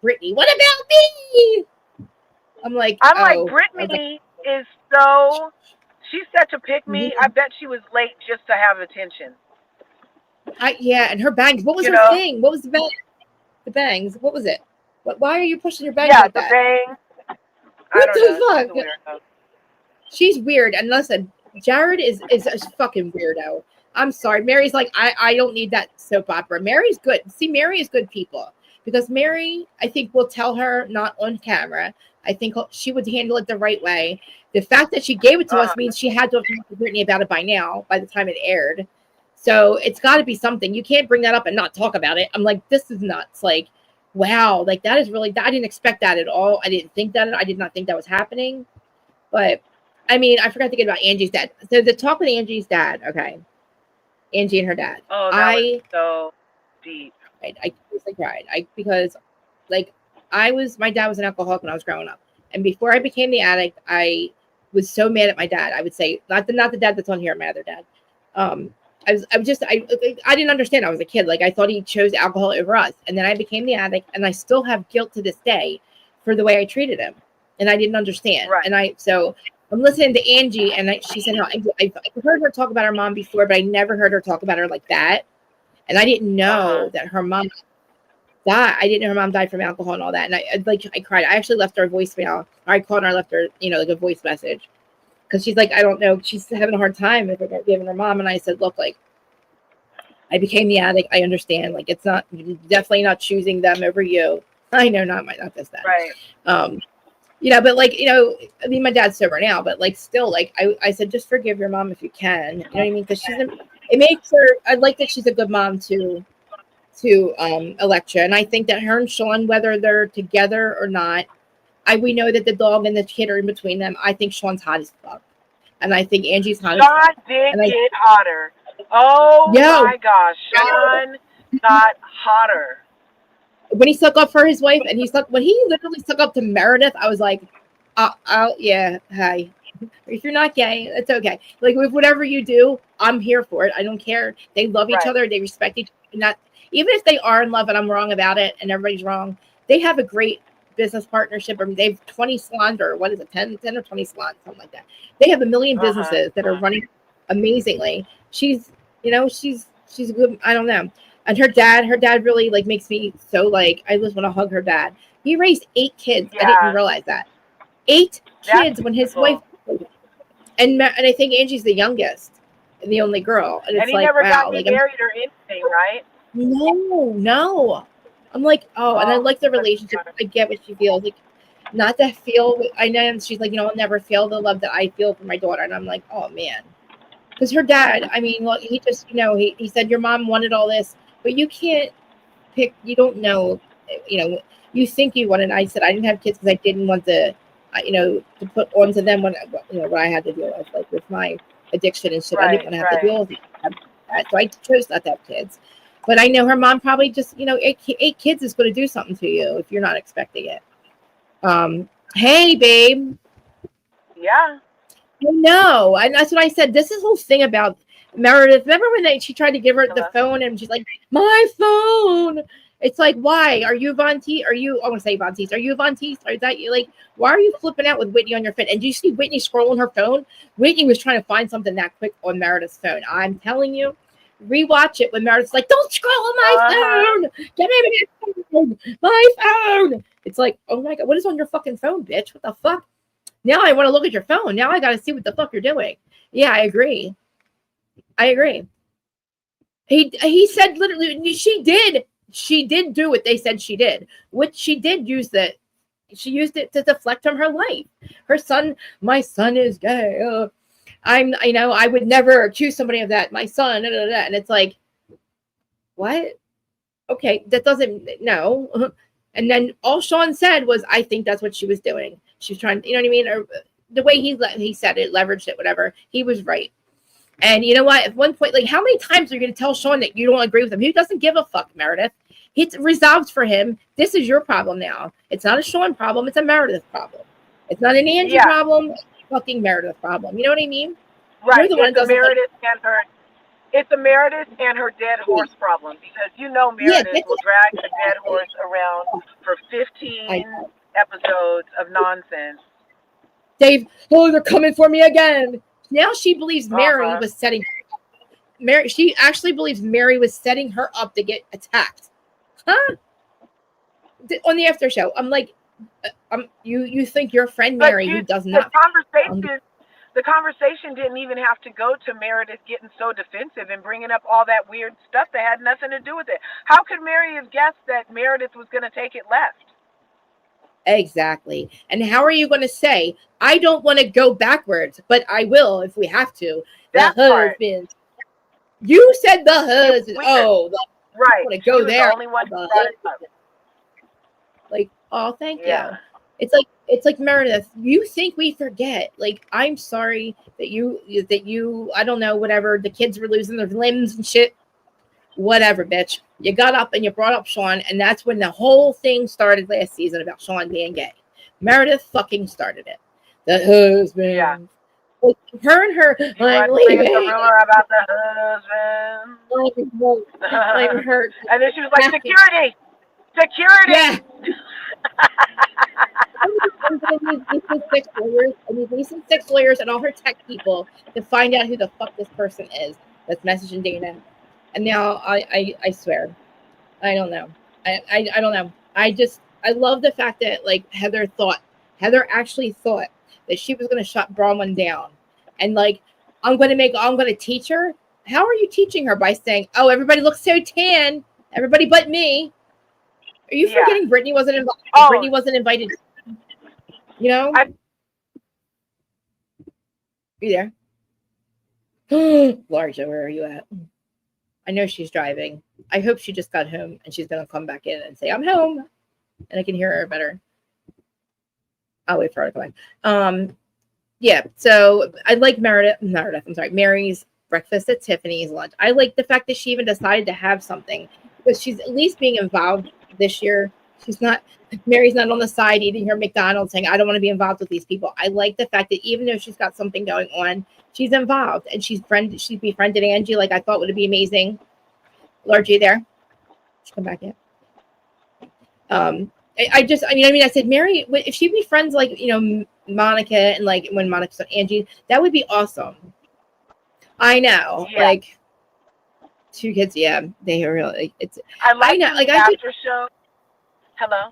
Brittany, what about me? I'm like, Brittany is she's such a pick-me. I bet she was late just to have attention. And her bangs. What was her thing? What was the bang? The bangs. What was it? Why are you pushing your bangs like that? Bang. What the fuck? She's weird. And listen, Jared is a fucking weirdo. I'm sorry. Mary's like, I don't need that soap opera. Mary's good. See, Mary is good people. Because Mary, I think, will tell her not on camera. I think she would handle it the right way. The fact that she gave it to us means she had to have talked to Brittany about it by now, by the time it aired. So it's got to be something. You can't bring that up and not talk about it. I'm like, this is nuts. Like, wow. Like, that is really, I didn't expect that at all. I did not think that was happening. But, I mean, I forgot to get about Angie's dad. So the talk with Angie's dad, okay. Angie and her dad. Oh, that was so deep. I cried. Because, like, my dad was an alcoholic when I was growing up. And before I became the addict, I was so mad at my dad. I would say, not the dad that's on here, my other dad. I didn't understand. I was a kid. Like, I thought he chose alcohol over us. And then I became the addict, and I still have guilt to this day for the way I treated him. And I didn't understand. Right. And so I'm listening to Angie, and she said, I heard her talk about her mom before, but I never heard her talk about her like that. And I didn't know that her mom died. I didn't know her mom died from alcohol and all that. And I cried. I actually left her a voicemail. I called her, I left her, like a voice message. Because she's like, I don't know. She's having a hard time if we're giving her mom. And I said, look, like, I became the addict. I understand. Like, it's definitely not choosing them over you. I know, not this, that. Right. but like, I mean, my dad's sober now, but like, still, like, I said, just forgive your mom if you can. You know what I mean? Because it makes her. I like that she's a good mom to Electra, and I think that her and Sean, whether they're together or not, we know that the dog and the kid are in between them. I think Sean's hot as fuck, and I think Angie's hot as fuck. Sean did get hotter. Oh my gosh, Sean got hotter. When he stuck up for his wife, and when he literally stuck up to Meredith, I was like, yeah, hi. If you're not gay, it's okay. Like, with whatever you do, I'm here for it. I don't care. They love each other. They respect each other. Not even if they are in love and I'm wrong about it and everybody's wrong, they have a great business partnership. I mean, they have 20 salons, or what is it, 10 or 20 salons, something like that. They have a million businesses that are running amazingly. She's a good, I don't know. And her dad really like makes me so like, I just want to hug her dad. He raised 8 kids. Yeah. I didn't realize that. 8 kids when his wife, and I think Angie's the youngest and the only girl. And it's he never got married or anything, right? No. I'm like, and I like the relationship. I get what she feels like. Not to feel, I know, and she's like, I'll never feel the love that I feel for my daughter. And I'm like, oh man. Because her dad, I mean, well, he just, he said, your mom wanted all this, but you can't pick, you don't know, you think you wanted. I said, I didn't have kids because I didn't want to, to put onto them what I had to deal with, like with my addiction and shit. I didn't want to have to deal with that. So I chose not to have kids. But I know her mom probably just, 8 kids is going to do something to you if you're not expecting it. Hey, babe. Yeah. No, and that's what I said. This is whole thing about Meredith. Remember when she tried to give her the phone and she's like, my phone. It's like, why? Are you Vonti? I want to say Vonti. Are you Vonti? Is that you? Like, why are you flipping out with Whitney on your phone? And do you see Whitney scrolling her phone? Whitney was trying to find something that quick on Meredith's phone. I'm telling you, rewatch it when Meredith's like, don't scroll on my phone. Give me my phone. It's like, oh my God, what is on your fucking phone, bitch? What the fuck? Now I want to look at your phone. Now I got to see what the fuck you're doing. Yeah, I agree. He said literally, she did do what they said she did. What she did she used it to deflect from her life. Her son, my son is gay. I would never accuse somebody of that. My son, and it's like, what? Okay, that doesn't, no. And then all Sean said was, I think that's what she was doing. She was trying, you know what I mean? Or the way he said it, leveraged it, whatever. He was right. And you know what? At one point, like, how many times are you going to tell Sean that you don't agree with him? He doesn't give a fuck, Meredith. It's resolved for him. This is your problem now. It's not a Sean problem. It's a Meredith problem. It's not an Angie problem. It's a fucking Meredith problem. You know what I mean? Right. You're the one that Meredith and her. It's a Meredith and her dead horse problem, because Meredith will drag a dead horse around for 15 episodes of nonsense. Dave, they're coming for me again. Now she believes Mary was setting Mary. She actually believes Mary was setting her up to get attacked. Huh? On the after show, I'm like, you think your friend Mary, who does not. The conversation didn't even have to go to Meredith getting so defensive and bringing up all that weird stuff that had nothing to do with it. How could Mary have guessed that Meredith was going to take it left? Exactly. And how are you going to say, I don't want to go backwards, but I will if we have to? The husband. You said the husband. Right. Want to go there. The only one who brought it up. Like, oh, thank you. It's like Meredith, you think we forget. Like, I'm sorry that you, I don't know, whatever, the kids were losing their limbs and shit. Whatever, bitch. You got up and you brought up Sean, and that's when the whole thing started last season about Sean being gay. Meredith fucking started it. The husband. Yeah. Like, her and her, I'm leaving. The rumor about the husband. I'm hurt. And then she was like, security! Yeah. I need decent 6 lawyers and all her tech people to find out who the fuck this person is that's messaging Dana. And now I swear, I don't know. I don't know. I love the fact that like Heather actually thought that she was going to shut Braunwyn down, and like I'm going to teach her. How are you teaching her? By saying, oh, everybody looks so tan, everybody but me. Are you forgetting Brittany wasn't invited? Brittany wasn't invited. You know? You there? Larja, where are you at? I know she's driving. I hope she just got home and she's going to come back in and say, I'm home. And I can hear her better. I'll wait for her to come back. Yeah, so I like Mary's breakfast at Tiffany's lunch. I like the fact that she even decided to have something because she's at least being involved this year. Mary's not on the side eating her McDonald's saying, I don't want to be involved with these people. I like the fact that even though she's got something going on, she's involved and she's befriended Angie, like I thought would be amazing. Largie there. She come back yet? I said, Mary, if she befriends like, Monica and like when Monica's on Angie, that would be awesome. I know. Yeah. Like 2 kids, yeah, they are really I know, like after show. Hello?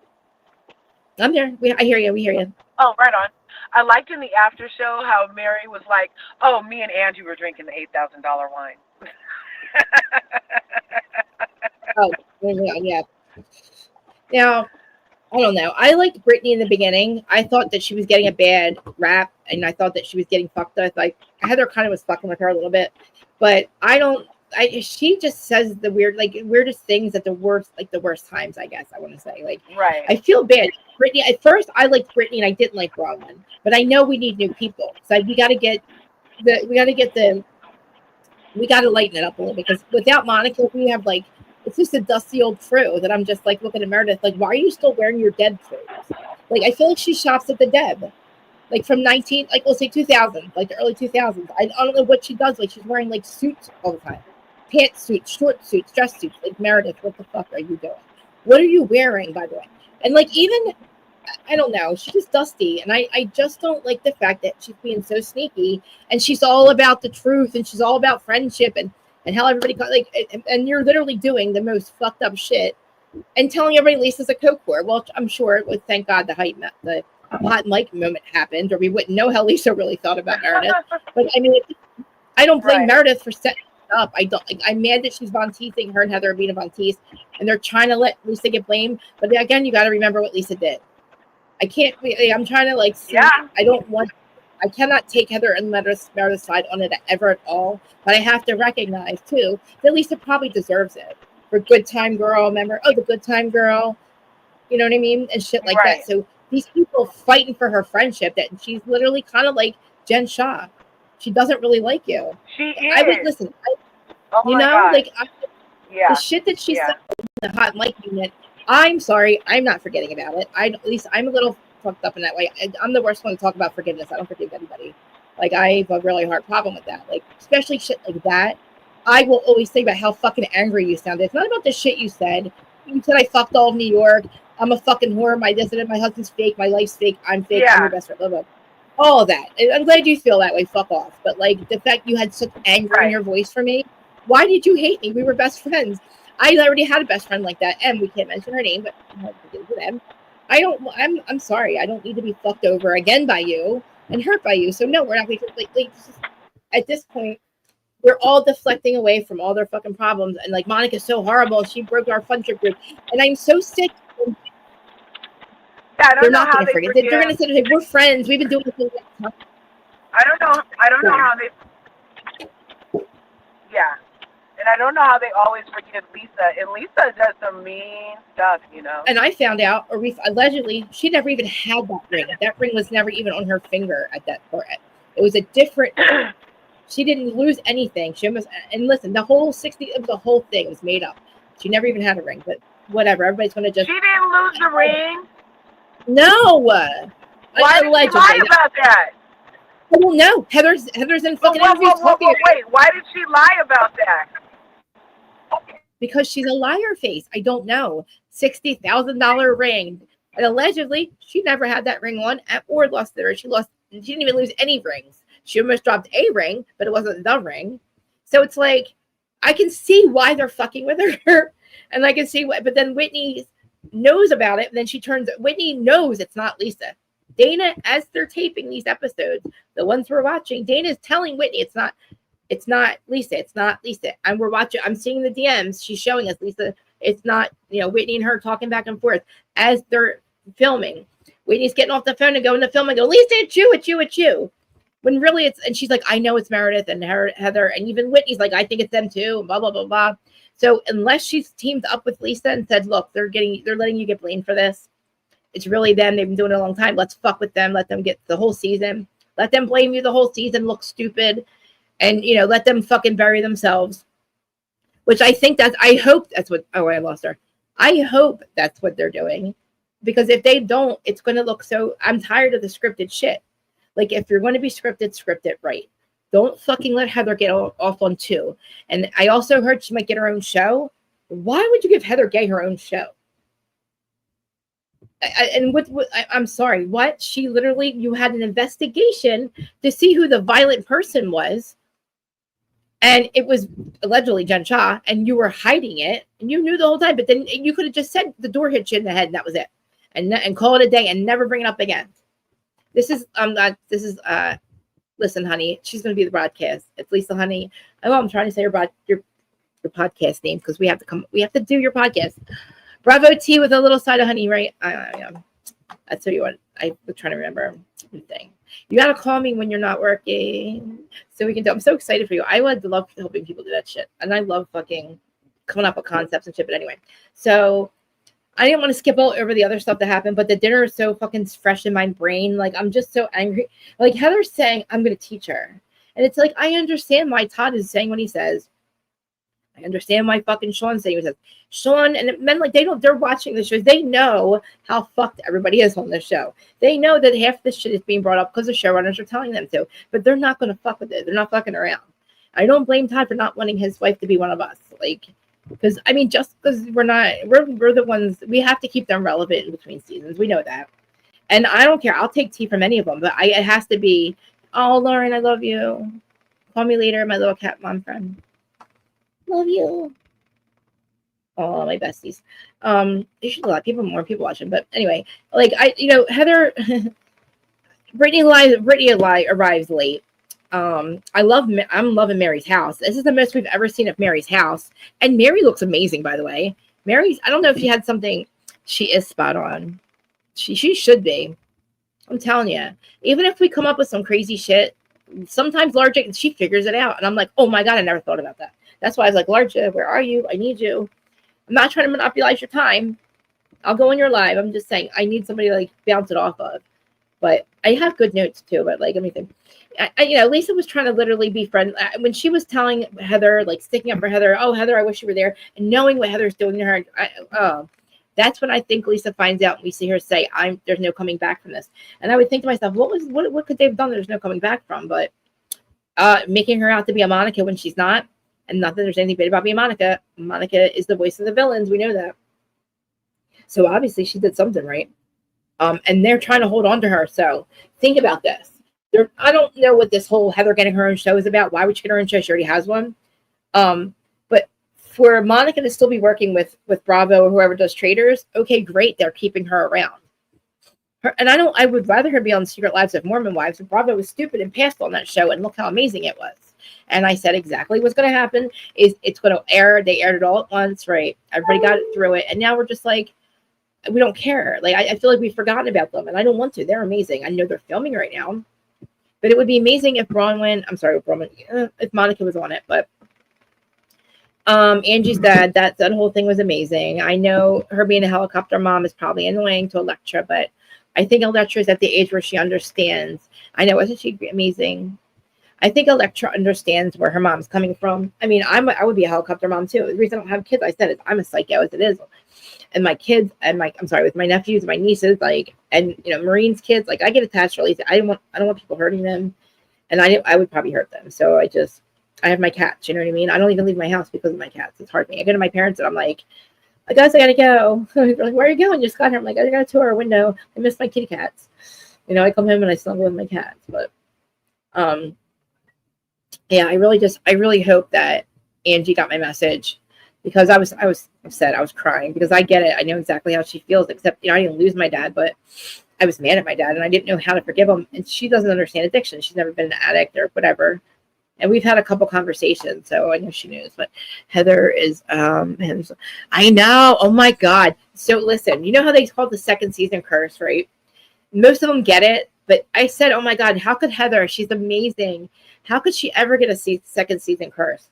I'm there. I hear you. We hear you. Oh, right on. I liked in the after show how Mary was like, oh, me and Angie were drinking the $8,000 wine. Oh, yeah. Now, I don't know. I liked Brittany in the beginning. I thought that she was getting a bad rap, and I thought that she was getting fucked up. Like, Heather kind of was fucking with her a little bit, but she just says the weirdest things at the worst times, I guess I want to say. Like, right. I feel bad. Brittany, at first I liked Brittany and I didn't like Braunwyn, but I know we need new people. So we got to lighten it up a little bit, because without Monica, we have like, it's just a dusty old crew that I'm just like looking at Meredith, like, why are you still wearing your Deb clothes? Like, I feel like she shops at the Deb. Like from 2000, like the early 2000s. I don't know what she does. Like, she's wearing like suits all the time. Pantsuits, short suits, dress suits. Like, Meredith, what the fuck are you doing? What are you wearing, by the way? And like, even, I don't know, she's just dusty. And I just don't like the fact that she's being so sneaky, and she's all about the truth, and she's all about friendship and how everybody and you're literally doing the most fucked up shit and telling everybody Lisa's a coke whore. Well, I'm sure it would, thank God the hot mic moment happened, or we wouldn't know how Lisa really thought about Meredith. But I mean, I don't blame Meredith for setting it up. I'm mad that she's Vonteasing her and Heather being a Vontease, and they're trying to let Lisa get blamed. But again, you got to remember what Lisa did. I'm trying to see. Yeah. I cannot take Heather and Meredith's side on it ever at all. But I have to recognize too that Lisa probably deserves it for Good Time Girl. Remember, the Good Time Girl. You know what I mean? And shit like that. So these people fighting for her friendship, that she's literally kind of like Jen Shaw. She doesn't really like you. She is. I would listen. The shit that she said in the hot mic unit. I'm sorry. I'm not forgetting about it. At least I'm a little fucked up in that way. I'm the worst one to talk about forgiveness. I don't forgive anybody. Like, I have a really hard problem with that. Like, especially shit like that. I will always think about how fucking angry you sounded. It's not about the shit you said. You said I fucked all of New York. I'm a fucking whore. My husband's fake. My life's fake. I'm fake. I'm your best friend. Blah, blah. All of that. I'm glad you feel that way. Fuck off. But like, the fact you had such anger in your voice for me. Why did you hate me? We were best friends. I already had a best friend like that. And we can't mention her name, but I'm sorry. I don't need to be fucked over again by you and hurt by you. So no, we're not going to at this point, we're all deflecting away from all their fucking problems. And like, Monica's so horrible. She broke our friendship group. And I'm so sick. They're not going to forget. They're going to say, we're friends. We've been doing this. I don't know how they. Yeah. And I don't know how they always forgive Lisa. And Lisa does some mean stuff, And I found out, or allegedly, she never even had that ring. That ring was never even on her finger at that point. It was a different. She didn't lose anything. She almost. And listen, the whole thing was made up. She never even had a ring. But whatever. Everybody's going to just. She didn't lose the ring. No. Why did she lie about that? I don't know. Heather's in fucking interviews talking. Wait, why did she lie about that? Because she's a liar face. I don't know. $60,000 ring. And allegedly, she never had that ring on or lost it. She didn't even lose any rings. She almost dropped a ring, but it wasn't the ring. So it's like, I can see why they're fucking with her. And I can see what, but then Whitney knows about it. And then Whitney knows it's not Lisa. Dana, as they're taping these episodes, the ones we're watching, Dana's telling Whitney it's not Lisa. It's not Lisa. And we're watching, I'm seeing the DMs. She's showing us Lisa. It's not, Whitney and her talking back and forth as they're filming. Whitney's getting off the phone and going to film and go, Lisa, it's you, it's you, it's you. When really it's, and she's like, I know it's Meredith and Heather, and even Whitney's like, I think it's them too, and blah, blah, blah, blah. So unless she's teamed up with Lisa and said, look, they're letting you get blamed for this. It's really them. They've been doing it a long time. Let's fuck with them. Let them get the whole season. Let them blame you the whole season, look stupid, and, you know, let them fucking bury themselves. Which I think I hope that's what, oh, I lost her. I hope that's what they're doing. Because if they don't, it's going to look so, I'm tired of the scripted shit. Like, if you're going to be scripted, script it right. Don't fucking let Heather get off on 2. And I also heard she might get her own show. Why would you give Heather Gay her own show? I'm sorry, what? She literally, you had an investigation to see who the violent person was. And it was allegedly Jen Shah, and you were hiding it, and you knew the whole time. But then you could have just said the door hit you in the head, and that was it, and call it a day, and never bring it up again. Listen, honey, she's going to be the broadcast. It's Lisa, honey. I know I'm trying to say your podcast name because we have to do your podcast. Bravo T with a little side of honey, right? That's what you want. I was trying to remember the thing. You got to call me when you're not working so we can do. I'm so excited for you. I would love helping people do that shit. And I love fucking coming up with concepts and shit. But anyway, so I didn't want to skip all over the other stuff that happened, but the dinner is so fucking fresh in my brain. Like, I'm just so angry. Like, Heather's saying, I'm going to teach her. And it's like, I understand why Todd is saying what he says. I understand why fucking Sean's saying what he says. Sean and men, like, they're watching the shows. They know how fucked everybody is on this show. They know that half this shit is being brought up because the showrunners are telling them to, but they're not going to fuck with it. They're not fucking around. I don't blame Todd for not wanting his wife to be one of us. Like, because, I mean, just because we're the ones, we have to keep them relevant in between seasons. We know that. And I don't care. I'll take tea from any of them, but it has to be, oh, Lauren, I love you. Call me later, my little cat mom friend. Love you. Oh, my besties. There's a lot of more people watching, but anyway, like, Heather, Brittany arrives late. I'm loving Mary's house. This is the most we've ever seen of Mary's house. And Mary looks amazing, by the way. I don't know if she had something. She is spot on. She should be. I'm telling you. Even if we come up with some crazy shit, sometimes Larja, she figures it out. And I'm like, oh my God, I never thought about that. That's why I was like, Larja, where are you? I need you. I'm not trying to monopolize your time. I'll go on your live. I'm just saying I need somebody to, like, bounce it off of. But I have good notes too. But, like, let me think. Lisa was trying to literally be friend when she was telling Heather, like, sticking up for Heather. Oh, Heather, I wish you were there, and knowing what Heather's doing to her. That's when I think Lisa finds out. And we see her say, "There's no coming back from this." And I would think to myself, what could they have done? There's no coming back from, but making her out to be a Monica when she's not, and not that there's anything bad about being Monica. Monica is the voice of the villains. We know that. So obviously she did something right. And they're trying to hold on to her. So think about this. I don't know what this whole Heather getting her own show is about. Why would she get her own show? She already has one. But for Monica to still be working with Bravo or whoever does Traders, okay, great. They're keeping her around. I would rather her be on Secret Lives of Mormon Wives. But Bravo was stupid and passed on that show, and look how amazing it was. And I said exactly what's going to happen is it's going to air. They aired it all at once, right? Everybody got it through it, and now we're just like, we don't care. Like, I feel like we've forgotten about them, and I don't want to. They're amazing. I know they're filming right now. But it would be amazing if if Monica was on it. But Angie's dad, that whole thing was amazing. I know her being a helicopter mom is probably annoying to Elektra, but I think Elektra is at the age where she understands. I know, isn't she amazing? I think Elektra understands where her mom's coming from. I mean, I would be a helicopter mom too. The reason I don't have kids, I said, is I'm a psycho as it is. And my kids and with my nephews, my nieces, like, and Marine's kids, like, I get attached really. I don't want people hurting them, and I would probably hurt them. So I have my cats. You know what I mean? I don't even leave my house because of my cats. It's hard for me. I go to my parents and I'm like, guys, I gotta go. They're like, where are you going? Just got here. I'm like, I gotta tour our window. I miss my kitty cats. I come home and I snuggle with my cats. But yeah, I really hope that Angie got my message. Because I was upset. I was crying because I get it. I know exactly how she feels, except, I didn't lose my dad, but I was mad at my dad and I didn't know how to forgive him. And she doesn't understand addiction. She's never been an addict or whatever. And we've had a couple conversations, so I know she knows. But Heather is, I know. Oh my God. So listen, you know how they call the second season curse, right? most of them get it. But I said, oh my God, how could Heather? She's amazing. How could she ever get a second season curse?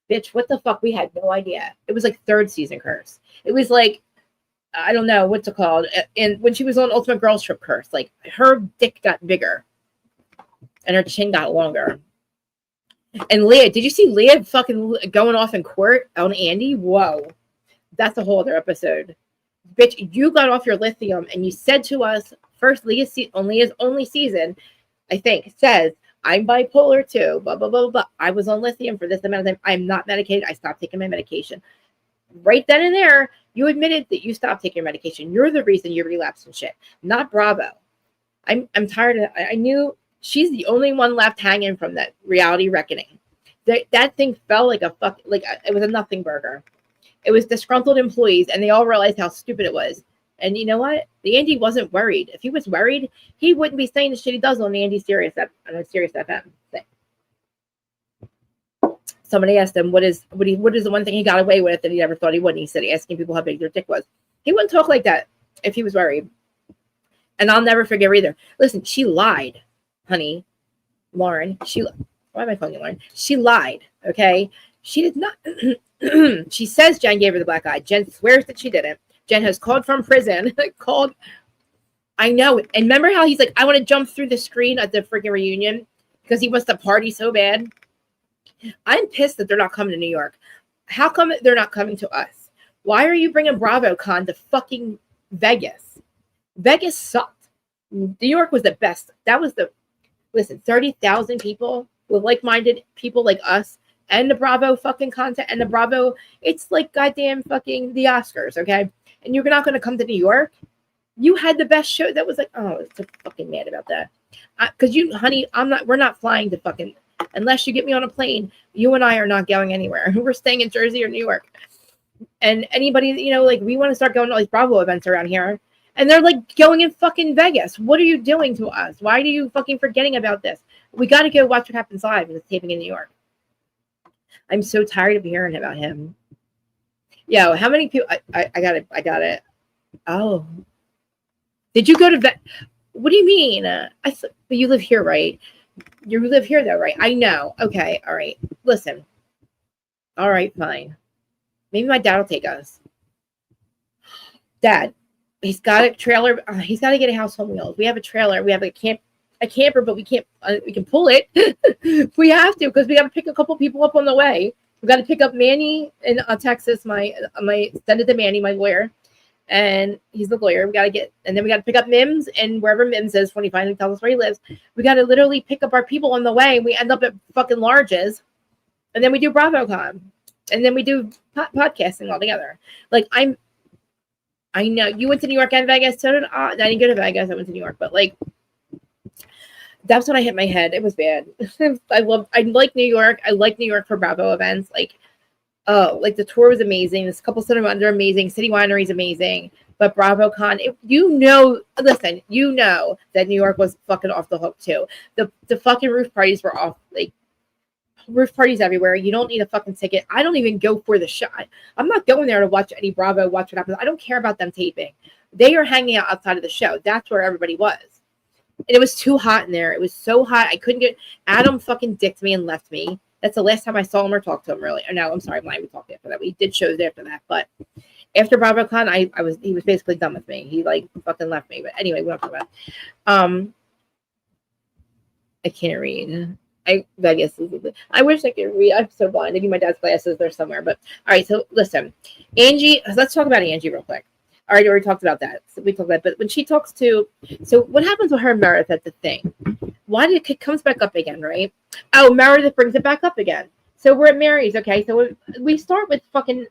Bitch, what the fuck? We had no idea. It was like third season curse. It was like, I don't know what's it called. And when she was on Ultimate Girls Trip curse, like her dick got bigger and her chin got longer. And Leah, did you see Leah fucking going off in court on Andy? Whoa. That's a whole other episode. Bitch, you got off your lithium and you said to us, first Leah's only season, I think, says, I'm bipolar too, blah, blah, blah, blah. I was on lithium for this amount of time. I'm not medicated. I stopped taking my medication. Right then and there, you admitted that you stopped taking your medication. You're the reason you relapsed and shit, not Bravo. I'm tired of I knew she's the only one left hanging from that reality reckoning. That thing fell like a fuck, like it was a nothing burger. It was disgruntled employees, and they all realized how stupid it was. And you know what? The Andy wasn't worried. If he was worried, he wouldn't be saying the shit he does on the Andy Sirius FM thing. Somebody asked him, what is the one thing he got away with that he never thought he would? And he said, asking people how big their dick was. He wouldn't talk like that if he was worried. And I'll never forgive her either. Listen, she lied, honey. Lauren, why am I calling you Lauren? She lied, okay? She did not. She says Jen gave her the black eye. Jen swears that she didn't. Jen has called from prison. I know. And remember how he's like, I want to jump through the screen at the freaking reunion because he wants to party so bad. I'm pissed that they're not coming to New York. How come they're not coming to us? Why are you bringing BravoCon to fucking Vegas? Vegas sucked. New York was the best. Listen, 30,000 people with like-minded people like us and the Bravo fucking content and the Bravo, it's like goddamn fucking the Oscars, okay? And you're not going to come to New York? You had the best show. That was like, oh, I'm so fucking mad about that. Because honey, we're not flying to fucking, unless you get me on a plane, you and I are not going anywhere. We're staying in Jersey or New York. And anybody, like we want to start going to all these Bravo events around here. And they're like going in fucking Vegas. What are you doing to us? Why are you fucking forgetting about this? We got to go watch what happens live and it's taping in New York. I'm so tired of hearing about him. Yo, how many people? I got it. Oh, did you go to vet? What do you mean? But you live here, right? You live here though, right? I know. Okay, all right. Listen. All right, fine. Maybe my dad will take us. Dad, he's got a trailer. He's got to get a house on wheels. We have a trailer. We have a camper, but we can't. We can pull it. We have to because we got to pick a couple people up on the way. We got to pick up Manny in Texas. My send it to Manny, my lawyer, and he's the lawyer. We got to and then we got to pick up Mims and wherever Mims is when he finally tells us where he lives. We got to literally pick up our people on the way. We end up at fucking Larges, and then we do BravoCon, and then we do podcasting all together. Like I know you went to New York and Vegas. So did I. I didn't go to Vegas. I went to New York, but like. That's when I hit my head. It was bad. I like New York. I like New York for Bravo events. Like the tour was amazing. This couple center under amazing. City Winery is amazing. But BravoCon, listen, you know that New York was fucking off the hook too. The fucking roof parties were off, like roof parties everywhere. You don't need a fucking ticket. I don't even go for the show. I'm not going there to watch any Bravo, watch what happens. I don't care about them taping. They are hanging out outside of the show. That's where everybody was. And it was too hot in there. It was so hot. I couldn't get. Adam fucking dicked me and left me. That's the last time I saw him or talked to him, really. Or no, I'm sorry, we talked after that. We did shows after that. But after BravoCon, he was basically done with me. He like fucking left me. But anyway, we don't talk about it. I can't read. I guess I wish I could read. I'm so blind. Maybe my dad's glasses, they're somewhere. But all right, so listen. Angie, let's talk about Angie real quick. All right, we already talked about that. So we talked about, but when she talks to, so what happens with her Meredith at the thing? Why did it comes back up again, right? Oh, Meredith brings it back up again. So we're at Mary's, okay? So we start with fucking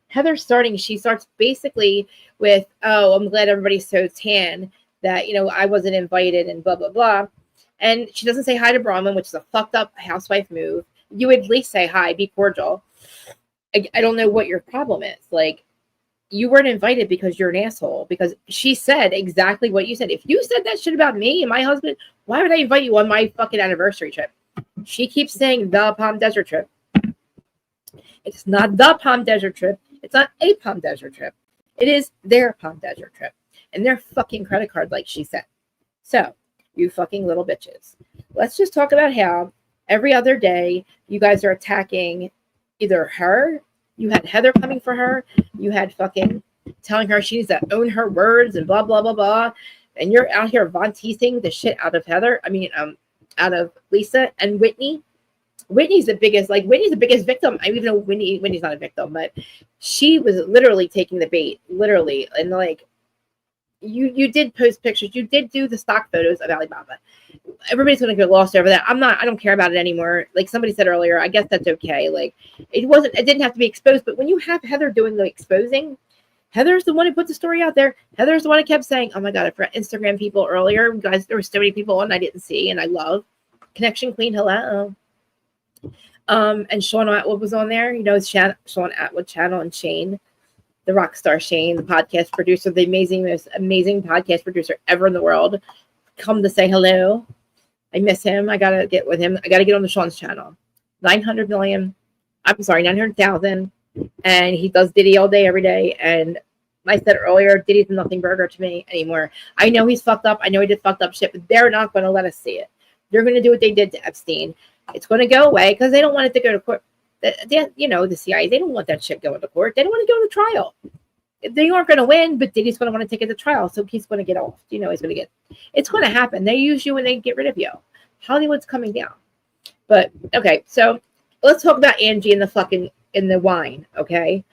Heather starting. She starts basically with, oh, I'm glad everybody's so tan that, I wasn't invited and blah, blah, blah. And she doesn't say hi to Braunwyn, which is a fucked up housewife move. You would at least say hi, be cordial. I don't know what your problem is. Like, you weren't invited because you're an asshole. Because she said exactly what you said. If you said that shit about me and my husband, why would I invite you on my fucking anniversary trip? She keeps saying the Palm Desert trip. It's not the Palm Desert trip. It's not a Palm Desert trip. It is their Palm Desert trip. and their fucking credit card, like she said. So, you fucking little bitches. Let's just talk about how every other day you guys are attacking either her, you had Heather coming for her, you had fucking telling her she needs to own her words and blah, blah, blah, blah. And you're out here Vonti-ing the shit out of Heather. Out of Lisa and Whitney. Whitney's the biggest victim. I even know Whitney's not a victim, but she was literally taking the bait, literally. And like, you did post pictures, you did do the stock photos of Alibaba. Everybody's gonna get lost over that. I don't care about it anymore. Like somebody said earlier, I guess that's okay. Like it didn't have to be exposed, but when you have Heather doing the exposing, Heather's the one who put the story out there. Heather's the one who kept saying, oh my God, I forgot Instagram people earlier. Guys, there were so many people on I didn't see, and I love Connection Queen, hello. And Sean Atwood was on there. You know, Sean Atwood channel, and Shane, the rock star Shane, the podcast producer, the most amazing podcast producer ever in the world, come to say hello. I miss him. I gotta get with him. I gotta get on the Sean's channel. 900,000, and he does Diddy all day, every day. And I said earlier, Diddy's a nothing burger to me anymore. I know he's fucked up. I know he did fucked up shit, but they're not going to let us see it. They're going to do what they did to Epstein. It's going to go away because they don't want it to go to court. The CIA, they don't want that shit going to court. They don't want to go to trial. They aren't going to win, but Diddy's going to want to take it to trial, so he's going to get off. It's going to happen. They use you and they get rid of you. Hollywood's coming down. But, okay, so let's talk about Angie and the wine, okay?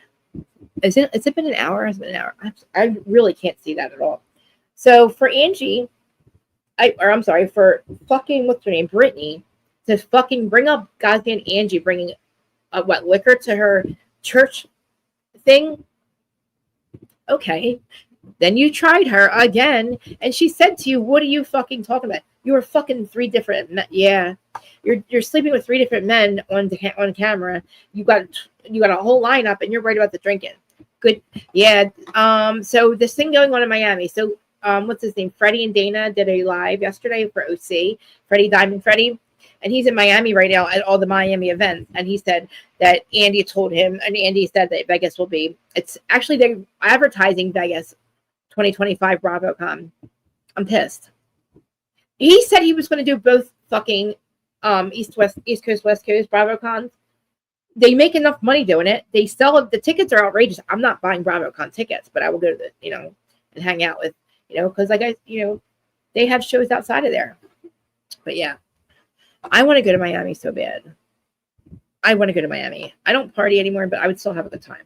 Has it been an hour? Has it been an hour? I really can't see that at all. So for Angie, for fucking, what's her name, Brittany, to fucking bring up goddamn Angie bringing liquor to her church thing. Okay. Then you tried her again, and she said to you, what are you fucking talking about? You were fucking 3 different men. Yeah. You're sleeping with 3 different men on camera. You got a whole lineup, and you're right about the drinking. Good. Yeah. So this thing going on in Miami. So what's his name? Freddie and Dana did a live yesterday for OC. Diamond Freddie. And he's in Miami right now at all the Miami events. And he said that Andy told him, and Andy said that Vegas it's actually they're advertising Vegas 2025 BravoCon. I'm pissed. He said he was going to do both fucking East Coast, West Coast BravoCons. They make enough money doing it. They sell the tickets are outrageous. I'm not buying BravoCon tickets, but I will go to and hang out with, because they have shows outside of there. But yeah, I want to go to Miami so bad. I want to go to Miami. I don't party anymore, but I would still have a good time.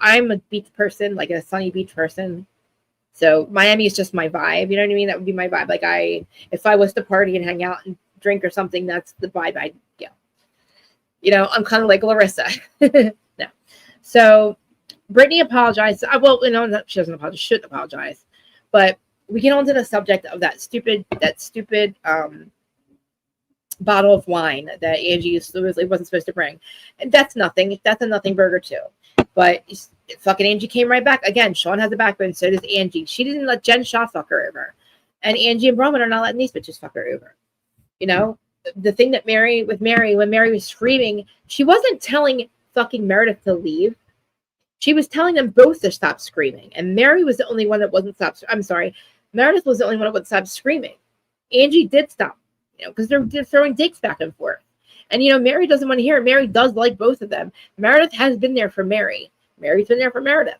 I'm a beach person, like a sunny beach person. So Miami is just my vibe. You know what I mean? That would be my vibe. Like if I was to party and hang out and drink or something, that's the vibe I'd get. I'm kind of like Larissa. No. So Brittany apologized. She doesn't apologize. She shouldn't apologize. But we get on to the subject of that stupid bottle of wine that Angie wasn't supposed to bring. And that's nothing. That's a nothing burger too. But fucking Angie came right back. Again, Sean has a backbone. So does Angie. She didn't let Jen Shaw fuck her over. And Angie and Braunwyn are not letting these bitches fuck her over. The thing that when Mary was screaming, she wasn't telling fucking Meredith to leave. She was telling them both to stop screaming. And Mary was the only one that wasn't stopped. I'm sorry. Meredith was the only one that wouldn't stop screaming. Angie did stop, because they're throwing dicks back and forth. And, Mary doesn't want to hear it. Mary does like both of them. Meredith has been there for Mary. Mary's been there for Meredith.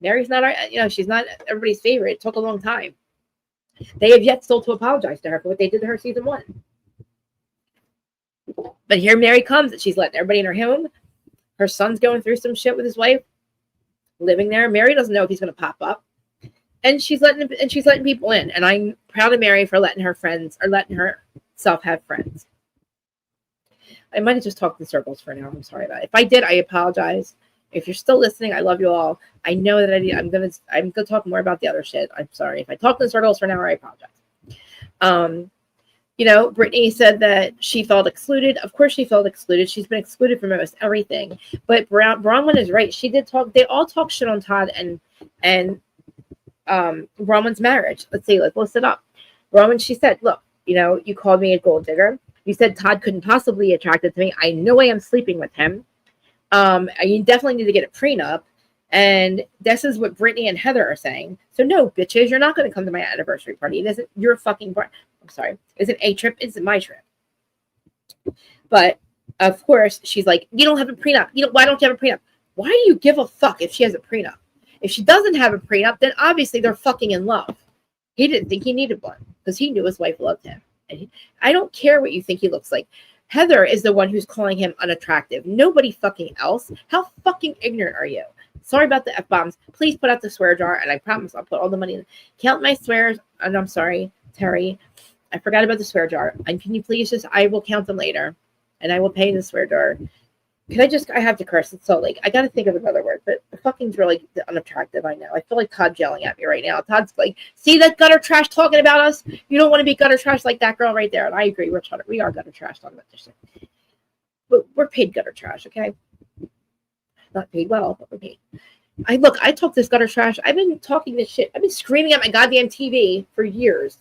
Mary's not, she's not everybody's favorite. It took a long time. They have yet still to apologize to her for what they did to her season 1. But here Mary comes, and she's letting everybody in her home. Her son's going through some shit with his wife, living there. Mary doesn't know if he's going to pop up. And she's letting people in. And I'm proud of Mary for letting herself have friends. I might have just talked in circles for an hour. I'm sorry about it. If I did, I apologize. If you're still listening, I love you all. I know that I'm gonna talk more about the other shit. I'm sorry. If I talked in circles for an hour, I apologize. Brittany said that she felt excluded. Of course she felt excluded. She's been excluded from almost everything. But Braunwyn is right. She did talk. They all talk shit on Todd and Braunwyn's marriage. Let's list it up. Braunwyn, she said, look, you called me a gold digger. You said Todd couldn't possibly be attracted to me. I know I am sleeping with him. You definitely need to get a prenup. And this is what Brittany and Heather are saying. So no, bitches, you're not going to come to my anniversary party. It isn't your fucking party. I'm sorry. Is it a trip? Is it my trip? But of course, she's like, you don't have a prenup. Why don't you have a prenup? Why do you give a fuck if she has a prenup? If she doesn't have a prenup, then obviously they're fucking in love. He didn't think he needed one because he knew his wife loved him. And I don't care what you think he looks like. Heather is the one who's calling him unattractive. Nobody fucking else. How fucking ignorant are you? Sorry about the F-bombs. Please put out the swear jar, and I promise I'll put all the money in. Count my swears. And I'm sorry, Terry. I forgot about the swear jar. And can you please I will count them later, and I will pay the swear jar. I have to curse. It's so like, I got to think of another word, but fucking's really unattractive. I know. I feel like Todd's yelling at me right now. Todd's like, see that gutter trash talking about us? You don't want to be gutter trash like that girl right there. And I agree. We are gutter trash talking about this shit. But we're paid gutter trash, okay? Not paid well, but we're paid. I talk this gutter trash. I've been talking this shit. I've been screaming at my goddamn TV for years,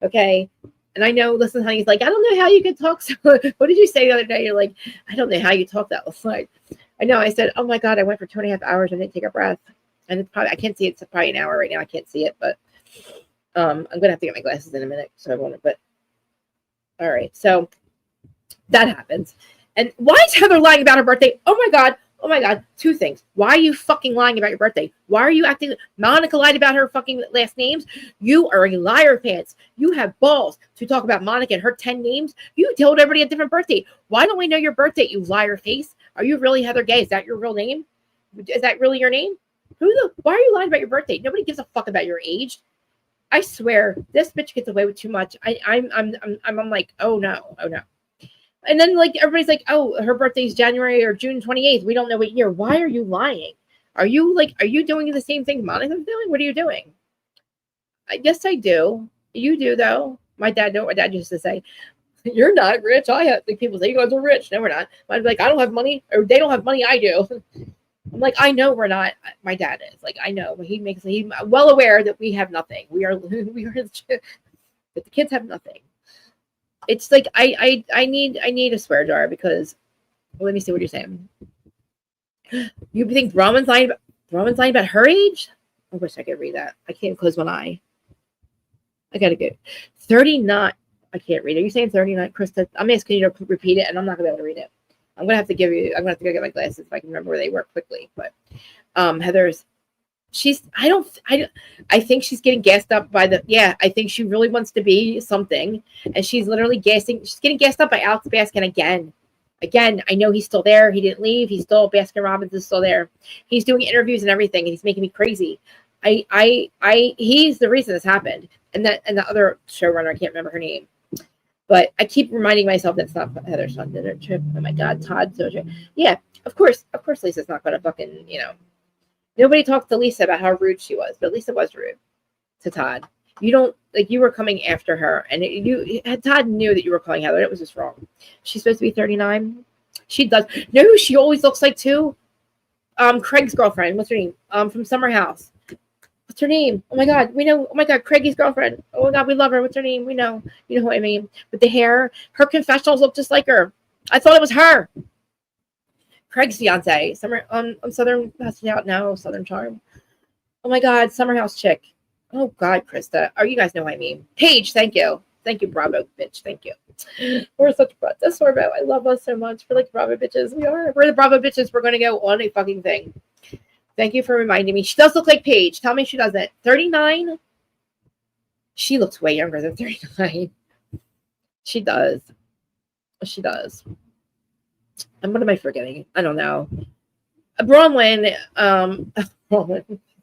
okay? And I know, listen, honey, he's like, I don't know how you can talk. So, what did you say the other day? You're like, I don't know how you talk that last night. I know. I said, oh my God, I went for 2.5 hours. I didn't take a breath. And it's probably, I can't see it. It's probably an hour right now. I can't see it, but I'm going to have to get my glasses in a minute. So I won't, but all right. So that happens. And why is Heather lying about her birthday? Oh my God. 2 things. Why are you fucking lying about your birthday? Why are you acting? Monica lied about her fucking last names. You are a liar, pants. You have balls to talk about Monica and her 10 names. You told everybody a different birthday. Why don't we know your birthday, you liar face? Are you really Heather Gay? Is that your real name? Is that really your name? Why are you lying about your birthday? Nobody gives a fuck about your age. I swear, this bitch gets away with too much. I'm like, oh no. And then like everybody's like, oh, her birthday's January or June 28th. We don't know what year. Why are you lying? Are you doing the same thing Monica's doing? What are you doing? I guess I do. You do though. My dad used to say, you're not rich. I have like people say you guys are rich. No, we're not. I'm like, I don't have money, or they don't have money. I do. I'm like, I know we're not. My dad is like, I know, but he's well aware that we have nothing. We are, but the kids have nothing. It's like I need a swear jar because let me see what you're saying. You think Braunwyn's lying about her age? I wish I could read that. I can't close one eye. I gotta go. 39. I can't read it. Are you saying 39, Krista? I'm asking you to repeat it, and I'm not gonna be able to read it. I'm gonna have to go get my glasses if I can remember where they were quickly. But Heather's. I think she's getting gassed up by I think she really wants to be something, and she's literally she's getting gassed up by Alex Baskin again. I know he's still there. He didn't leave. He's still, Baskin Robbins is still there. He's doing interviews and everything, and he's making me crazy. He's the reason this happened. And the other showrunner, I can't remember her name. But I keep reminding myself that's not Heather's son dinner trip. Oh my God, Todd. So yeah, of course Lisa's not gonna fucking, Nobody talked to Lisa about how rude she was, but Lisa was rude to Todd. You were coming after her, and Todd knew that you were calling Heather. It was just wrong. She's supposed to be 39. She does. Know who she always looks like too? Craig's girlfriend. What's her name? From Summer House. What's her name? Oh my God, we know. Oh my God, Craigie's girlfriend. Oh my God, we love her. What's her name? We know. You know who I mean? With the hair, her confessionals look just like her. I thought it was her. Craig's fiance, Southern Charm. Oh my God, Summer House chick. Oh God, Krista. Oh, you guys know what I mean. Paige, thank you, Bravo bitch, thank you. We're such a Bravo. I love us so much. We're like Bravo bitches. We're the Bravo bitches. We're gonna go on a fucking thing. Thank you for reminding me. She does look like Paige. Tell me she doesn't. 39. She looks way younger than 39. She does. And what am I forgetting? I don't know. Braunwyn,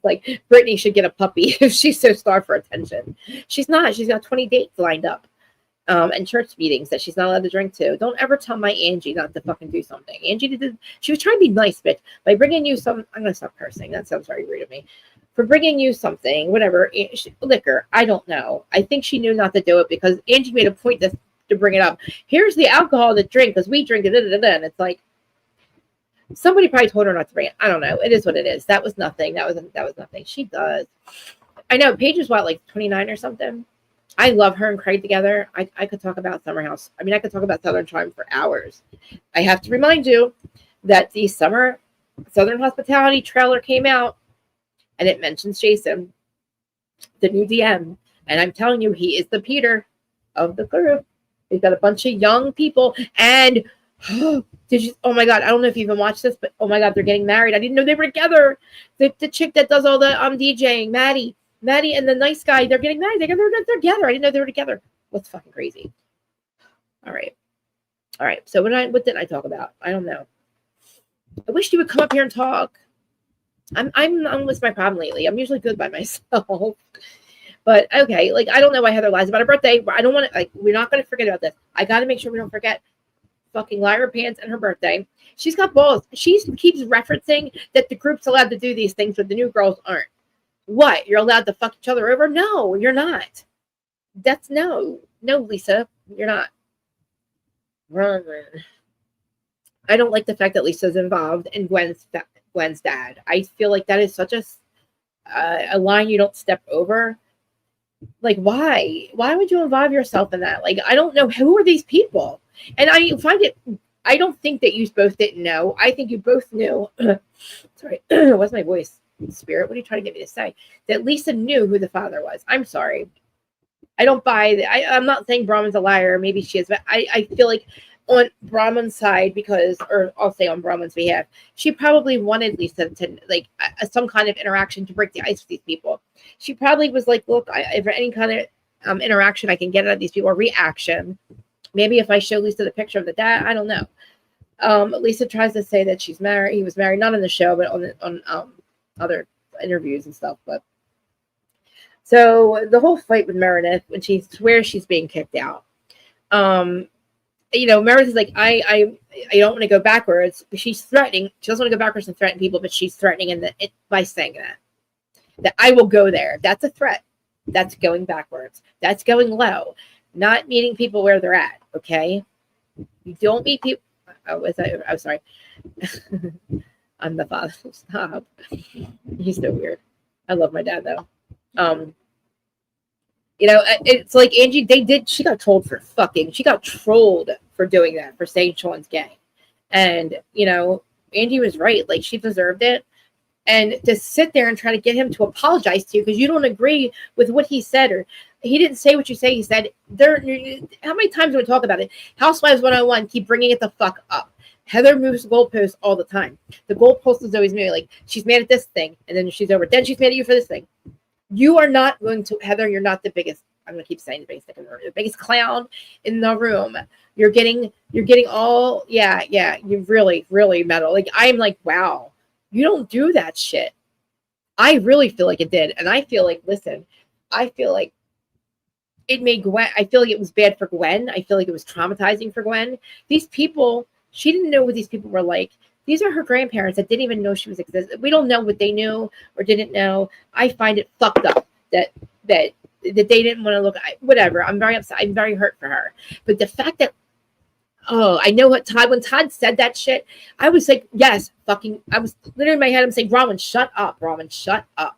like Brittany should get a puppy if she's so starved for attention. She's not. She's got 20 dates lined up, and church meetings that she's not allowed to drink to. Don't ever tell my Angie not to fucking do something. Angie she was trying to be nice, bitch, by bringing you some. I'm gonna stop cursing. That sounds very rude of me. For bringing you something, whatever, liquor. I don't know. I think she knew not to do it because Angie made a point to bring it up. Here's the alcohol to drink because we drink it, and it's like somebody probably told her not to bring it. I don't know. It is what it is. That was nothing. That was nothing. She does. I know. Paige is what, like 29 or something. I love her and Craig together. I could talk about Summer House. I mean, I could talk about Southern Charm for hours. I have to remind you that the summer Southern Hospitality trailer came out, and it mentions Jason, the new DM. And I'm telling you, he is the Peter of the group. He's got a bunch of young people. And did you? Oh my God! I don't know if you even watched this, but oh my God, they're getting married. I didn't know they were together. The chick that does all the DJing, Maddie, and the nice guy, they're getting married. They're together. I didn't know they were together. What's fucking crazy? All right. So what did I talk about? I don't know. I wish you would come up here and talk. I'm with my problem lately. I'm usually good by myself. But okay, like I don't know why Heather lies about her birthday. I don't want to, like, we're not going to forget about this. I got to make sure we don't forget fucking Lyra Pants and her birthday. She's got balls. She keeps referencing that the group's allowed to do these things, but the new girls aren't. What? You're allowed to fuck each other over? No, you're not. That's no, Lisa, you're not. I don't like the fact that Lisa's involved in Gwen's dad. I feel like that is such a line you don't step over. Like, why would you involve yourself in that? Like, I don't know, who are these people? And I don't think that you both didn't know. I think you both knew. Sorry, what's my voice? Spirit, what are you trying to get me to say? That Lisa knew who the father was. I'm sorry. I don't buy that. I'm not saying Braunwyn's a liar. Maybe she is, but I feel like on Braunwyn's side, or I'll say on Braunwyn's behalf, she probably wanted Lisa to, like, some kind of interaction to break the ice with these people. She probably was like, look, if any kind of interaction I can get out of these people, or reaction, maybe if I show Lisa the picture of the dad, I don't know. Lisa tries to say that she's married. He was married, not on the show, but on other interviews and stuff. But so the whole fight with Meredith, when she swears she's being kicked out, Meredith is like, I don't want to go backwards. She's threatening. She doesn't want to go backwards and threaten people, but she's threatening by saying that I will go there. That's a threat. That's going backwards. That's going low. Not meeting people where they're at. Okay, you don't meet people. I'm sorry. I'm the father. Stop. He's so weird. I love my dad though. It's like Angie, she got trolled for fucking. She got trolled for doing that, for saying Sean's gay. And, Angie was right. Like, she deserved it. And to sit there and try to get him to apologize to you because you don't agree with what he said, or he didn't say what you say he said. How many times do we talk about it? Housewives 101, keep bringing it the fuck up. Heather moves the goalposts all the time. The goalpost is always moving. Like, she's mad at this thing, and then she's over. Then she's mad at you for this thing. You are not going to, Heather, you're not the biggest, I'm going to keep saying the biggest in the room, the biggest clown in the room. You're getting all, you really, really metal. Like, I'm like, wow, you don't do that shit. I really feel like it did. And I feel like, listen, I feel like it made Gwen, I feel like it was bad for Gwen. I feel like it was traumatizing for Gwen. These people, she didn't know what these people were like. These are her grandparents that didn't even know she was existing. We don't know what they knew or didn't know. I find it fucked up that they didn't want to look. Whatever. I'm very upset. I'm very hurt for her. But the fact that, I know what when Todd said that shit, I was like, yes, fucking. I was literally in my head. I'm saying, Braunwyn, shut up. Braunwyn, shut up.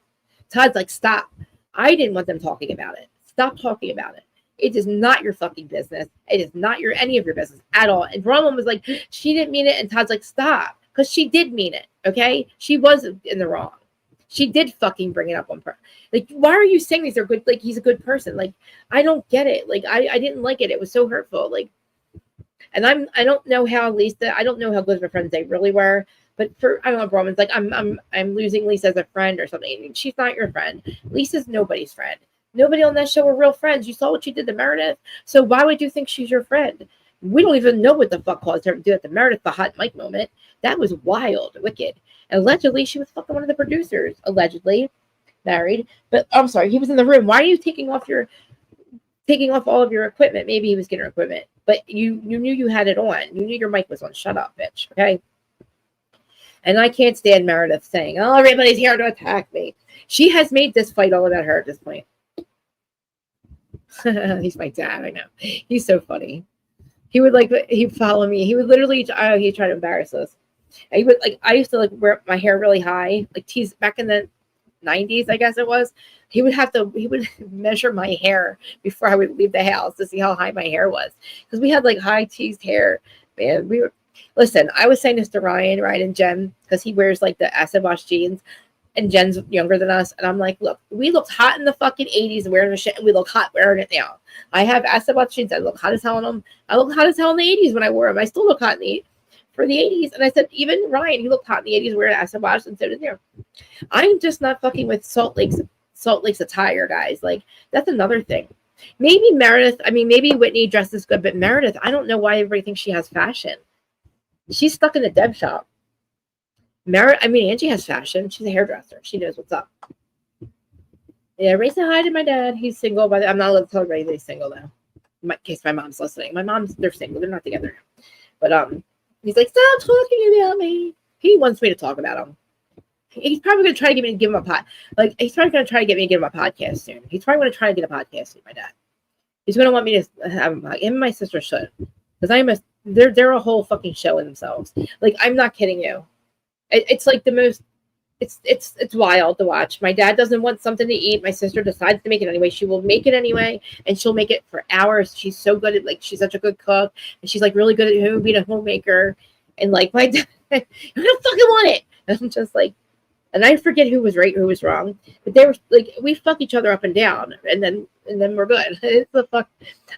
Todd's like, stop. I didn't want them talking about it. Stop talking about it. It is not your fucking business. It is not any of your business at all. And Braunwyn was like, she didn't mean it. And Todd's like, stop. Because she did mean it. Okay? She was in the wrong. She did fucking bring it up on purpose. Like, why are you saying these are good? Like, he's a good person. Like, I don't get it. Like, I didn't like it. It was so hurtful. Like, and I don't know how Lisa, I don't know how good of a friends they really were. But I don't know, Braunwyn's like, I'm losing Lisa as a friend or something. She's not your friend. Lisa's nobody's friend. Nobody on that show were real friends. You saw what she did to Meredith. So why would you think she's your friend? We don't even know what the fuck caused her to do at the Meredith, the hot mic moment. That was wild, wicked. Allegedly, she was fucking one of the producers. Allegedly married. But I'm sorry, he was in the room. Why are you taking off all of your equipment? Maybe he was getting her equipment. But you knew you had it on. You knew your mic was on. Shut up, bitch. Okay? And I can't stand Meredith saying, oh, everybody's here to attack me. She has made this fight all about her at this point. He's my dad, I know. He's so funny. He'd follow me. He would literally, he'd try to embarrass us. And he would, like, I used to, like, wear my hair really high, like tease back in the 90s, I guess it was. He would measure my hair before I would leave the house to see how high my hair was. Because we had, like, high teased hair. Man, Listen, I was saying this to Ryan, and Jen, because he wears like the acid wash jeans, and Jen's younger than us, and I'm like, look, we looked hot in the fucking 80s wearing the shit, and we look hot wearing it now. I have acid wash jeans. I look hot as hell in them. I look hot as hell in the 80s when I wore them. I still look hot for the 80s. And I said, even Ryan, he looked hot in the 80s wearing acid wash, and so did you. I'm just not fucking with Salt Lake's attire, guys. Like, that's another thing. Maybe maybe Whitney dresses good, but Meredith, I don't know why everybody thinks she has fashion. She's stuck in the dev shop. Angie has fashion. She's a hairdresser. She knows what's up. Yeah, Ray said hi to my dad. He's single. I'm not allowed to tell everybody that he's single though. In case my mom's listening. They're single. They're not together. But he's like, stop talking about me. He wants me to talk about him. He's probably going to try to give him a pod. Like, he's probably going to try to get me to give him a podcast soon. He's probably going to try to get a podcast with my dad. He's going to want me to have him and my sister should. Because they're a whole fucking show in themselves. Like, I'm not kidding you. It's like the most, it's wild to watch. My dad doesn't want something to eat. My sister decides to make it anyway. She will make it anyway, and she'll make it for hours. She's so good at, like, she's such a good cook, and she's like really good at being a homemaker. And like, my dad, I don't fucking want it. And I'm just like, and I forget who was right, who was wrong, but they were like, we fuck each other up and down, and then we're good. It's the fuck.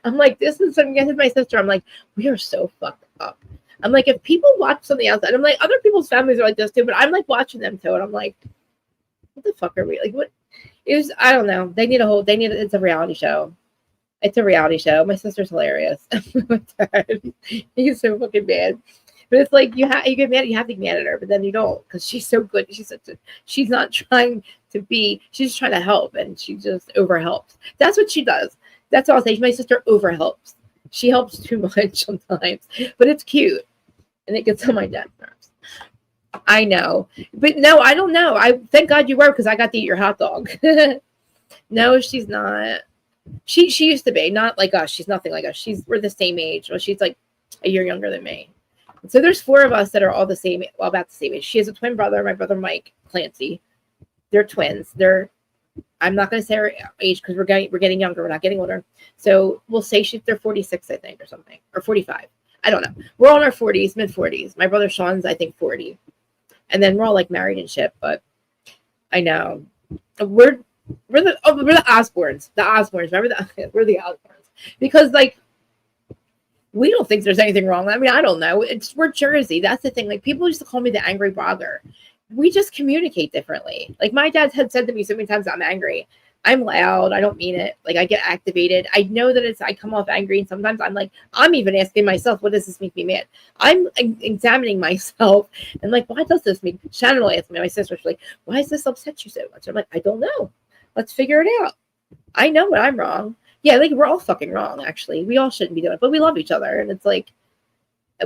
I'm like, this is my sister. I'm like, we are so fucked up. I'm like, if people watch something else, and I'm like, other people's families are like this too, but I'm like watching them too, and I'm like, what the fuck are we like? What is? I don't know. It's a reality show. It's a reality show. My sister's hilarious. My dad, he's so fucking bad. But it's like you get mad. You have to get mad at her, but then you don't, because she's so good. She's not trying to be. She's trying to help, and she just overhelps. That's what she does. That's all I'll say. My sister overhelps. She helps too much sometimes, but it's cute, and it gets on my dad's nerves. I know, but no, I don't know. I thank God you were, because I got to eat your hot dog. No, she's not. She used to be, not like us. She's nothing like us. We're the same age. Well, she's like a year younger than me. So there's 4 of us that are all about the same age. She has a twin brother, my brother Mike Clancy. They're twins. I'm not going to say her age because we're getting younger. We're not getting older. So we'll say they're 46, I think, or something, or 45. I don't know. We're all in our 40s, mid 40s. My brother Sean's, I think, 40, and then we're all like married and shit. But I know we're the Osbournes. The Osbournes. Remember we're the Osbournes, because like, we don't think there's anything wrong. I mean, I don't know. We're Jersey. That's the thing. Like, people used to call me the angry blogger. We just communicate differently. Like, my dad had said to me so many times, I'm angry. I'm loud. I don't mean it. Like, I get activated. I know that I come off angry. And sometimes I'm like, I'm even asking myself, what does this make me mad? I'm examining myself. And like, why does this make Shannon will ask me, my sister, she's like, why does this upset you so much? I'm like, I don't know. Let's figure it out. I know what I'm wrong. Yeah, like, we're all fucking wrong, actually. We all shouldn't be doing it, but we love each other. And it's like,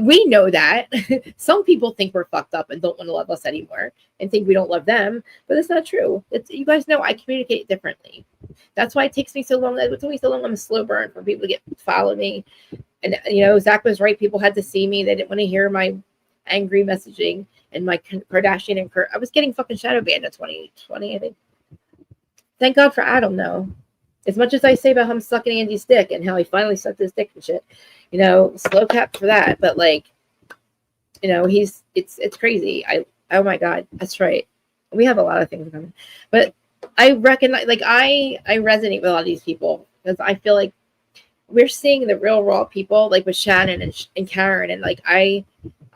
we know that. Some people think we're fucked up and don't want to love us anymore and think we don't love them, but it's not true. You guys know I communicate differently. That's why it takes me so long. It took me so long. I'm a slow burn for people to follow me. And, Zach was right. People had to see me. They didn't want to hear my angry messaging and my Kardashian and I was getting fucking shadow banned in 2020, I think. Thank God for Adam, though. As much as I say about him sucking Andy's dick and how he finally sucked his dick and shit, slow cap for that. But like, it's crazy. Oh my God, that's right. We have a lot of things coming, but I recognize, like, I resonate with a lot of these people, because I feel like we're seeing the real raw people, like with Shannon and Karen. And like, I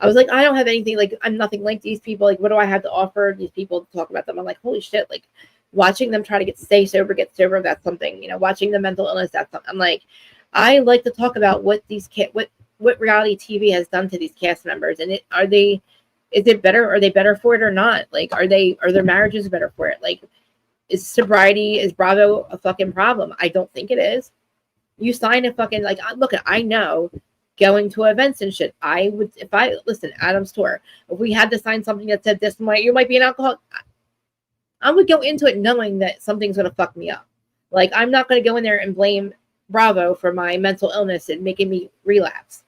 was like, I don't have anything, like, I'm nothing like these people. Like, what do I have to offer these people to talk about them? I'm like, holy shit. Like, watching them try to get sober, that's something. Watching the mental illness, that's something. I'm like, I like to talk about what what reality TV has done to these cast members, and is it better? Are they better for it or not? Like, are their marriages better for it? Like, is Bravo a fucking problem? I don't think it is. You sign a fucking, like, look, I know going to events and shit. I would, listen, Adam's tour, if we had to sign something that said this you might be an alcoholic, I would go into it knowing that something's going to fuck me up. Like, I'm not going to go in there and blame Bravo for my mental illness and making me relapse.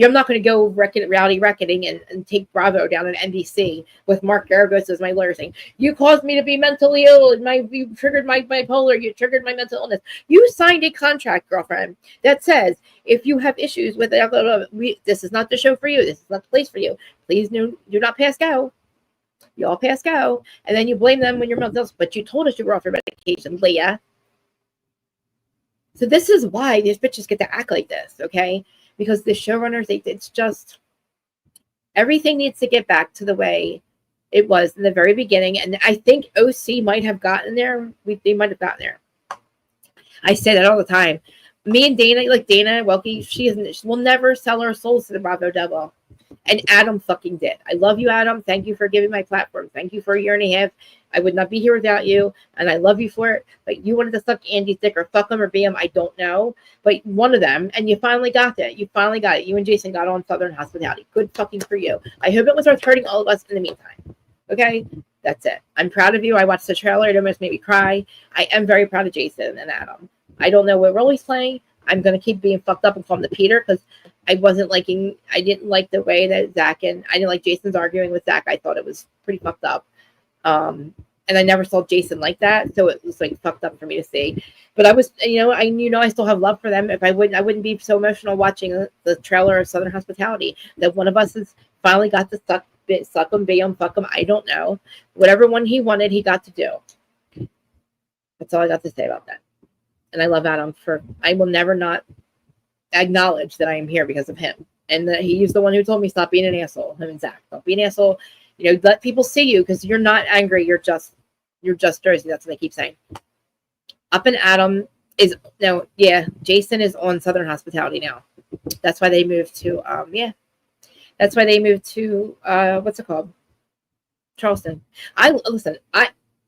I'm not going to go reality reckoning and take Bravo down on NBC with Mark Garagos as my lawyer saying, you caused me to be mentally ill. You triggered my bipolar. You triggered my mental illness. You signed a contract, girlfriend, that says if you have issues with it, this is not the show for you. This is not the place for you. Please do not pass go. You all pass go. And then you blame them when you're mental illness. But you told us you were off your medication, Leah. So this is why these bitches get to act like this, okay? Because the showrunners, it's just, everything needs to get back to the way it was in the very beginning. And I think OC might have gotten there. They might have gotten there. I say that all the time. Me and Dana, like Dana Welke, she will never sell her souls to the Bravo devil. And Adam fucking did. I love you, Adam. Thank you for giving my platform. Thank you for a year and a half. I would not be here without you, and I love you for it. But you wanted to suck Angie's dick or fuck him or be him. I don't know. But one of them, and you finally got that. You finally got it. You and Jason got on Southern Hospitality. Good fucking for you. I hope it was worth hurting all of us in the meantime. Okay? That's it. I'm proud of you. I watched the trailer. It almost made me cry. I am very proud of Jason and Adam. I don't know what role he's playing. I'm going to keep being fucked up and call him the Peter because I didn't like the way that I didn't like Jason's arguing with Zach. I thought it was pretty fucked up. And I never saw Jason like that. So it was like fucked up for me to see. But I was, I still have love for them. If I wouldn't be so emotional watching the trailer of Southern Hospitality that one of us has finally got to suck him, be him, fuck him. I don't know. Whatever one he wanted, he got to do. That's all I got to say about that. And I love Adam I will never not acknowledge that I am here because of him. And that he's the one who told me stop being an asshole. Him and Zach, don't be an asshole. Let people see you because you're not angry. You're just Jersey. That's what they keep saying. Up and Adam Jason is on Southern Hospitality now. That's why they moved to That's why they moved to what's it called? Charleston.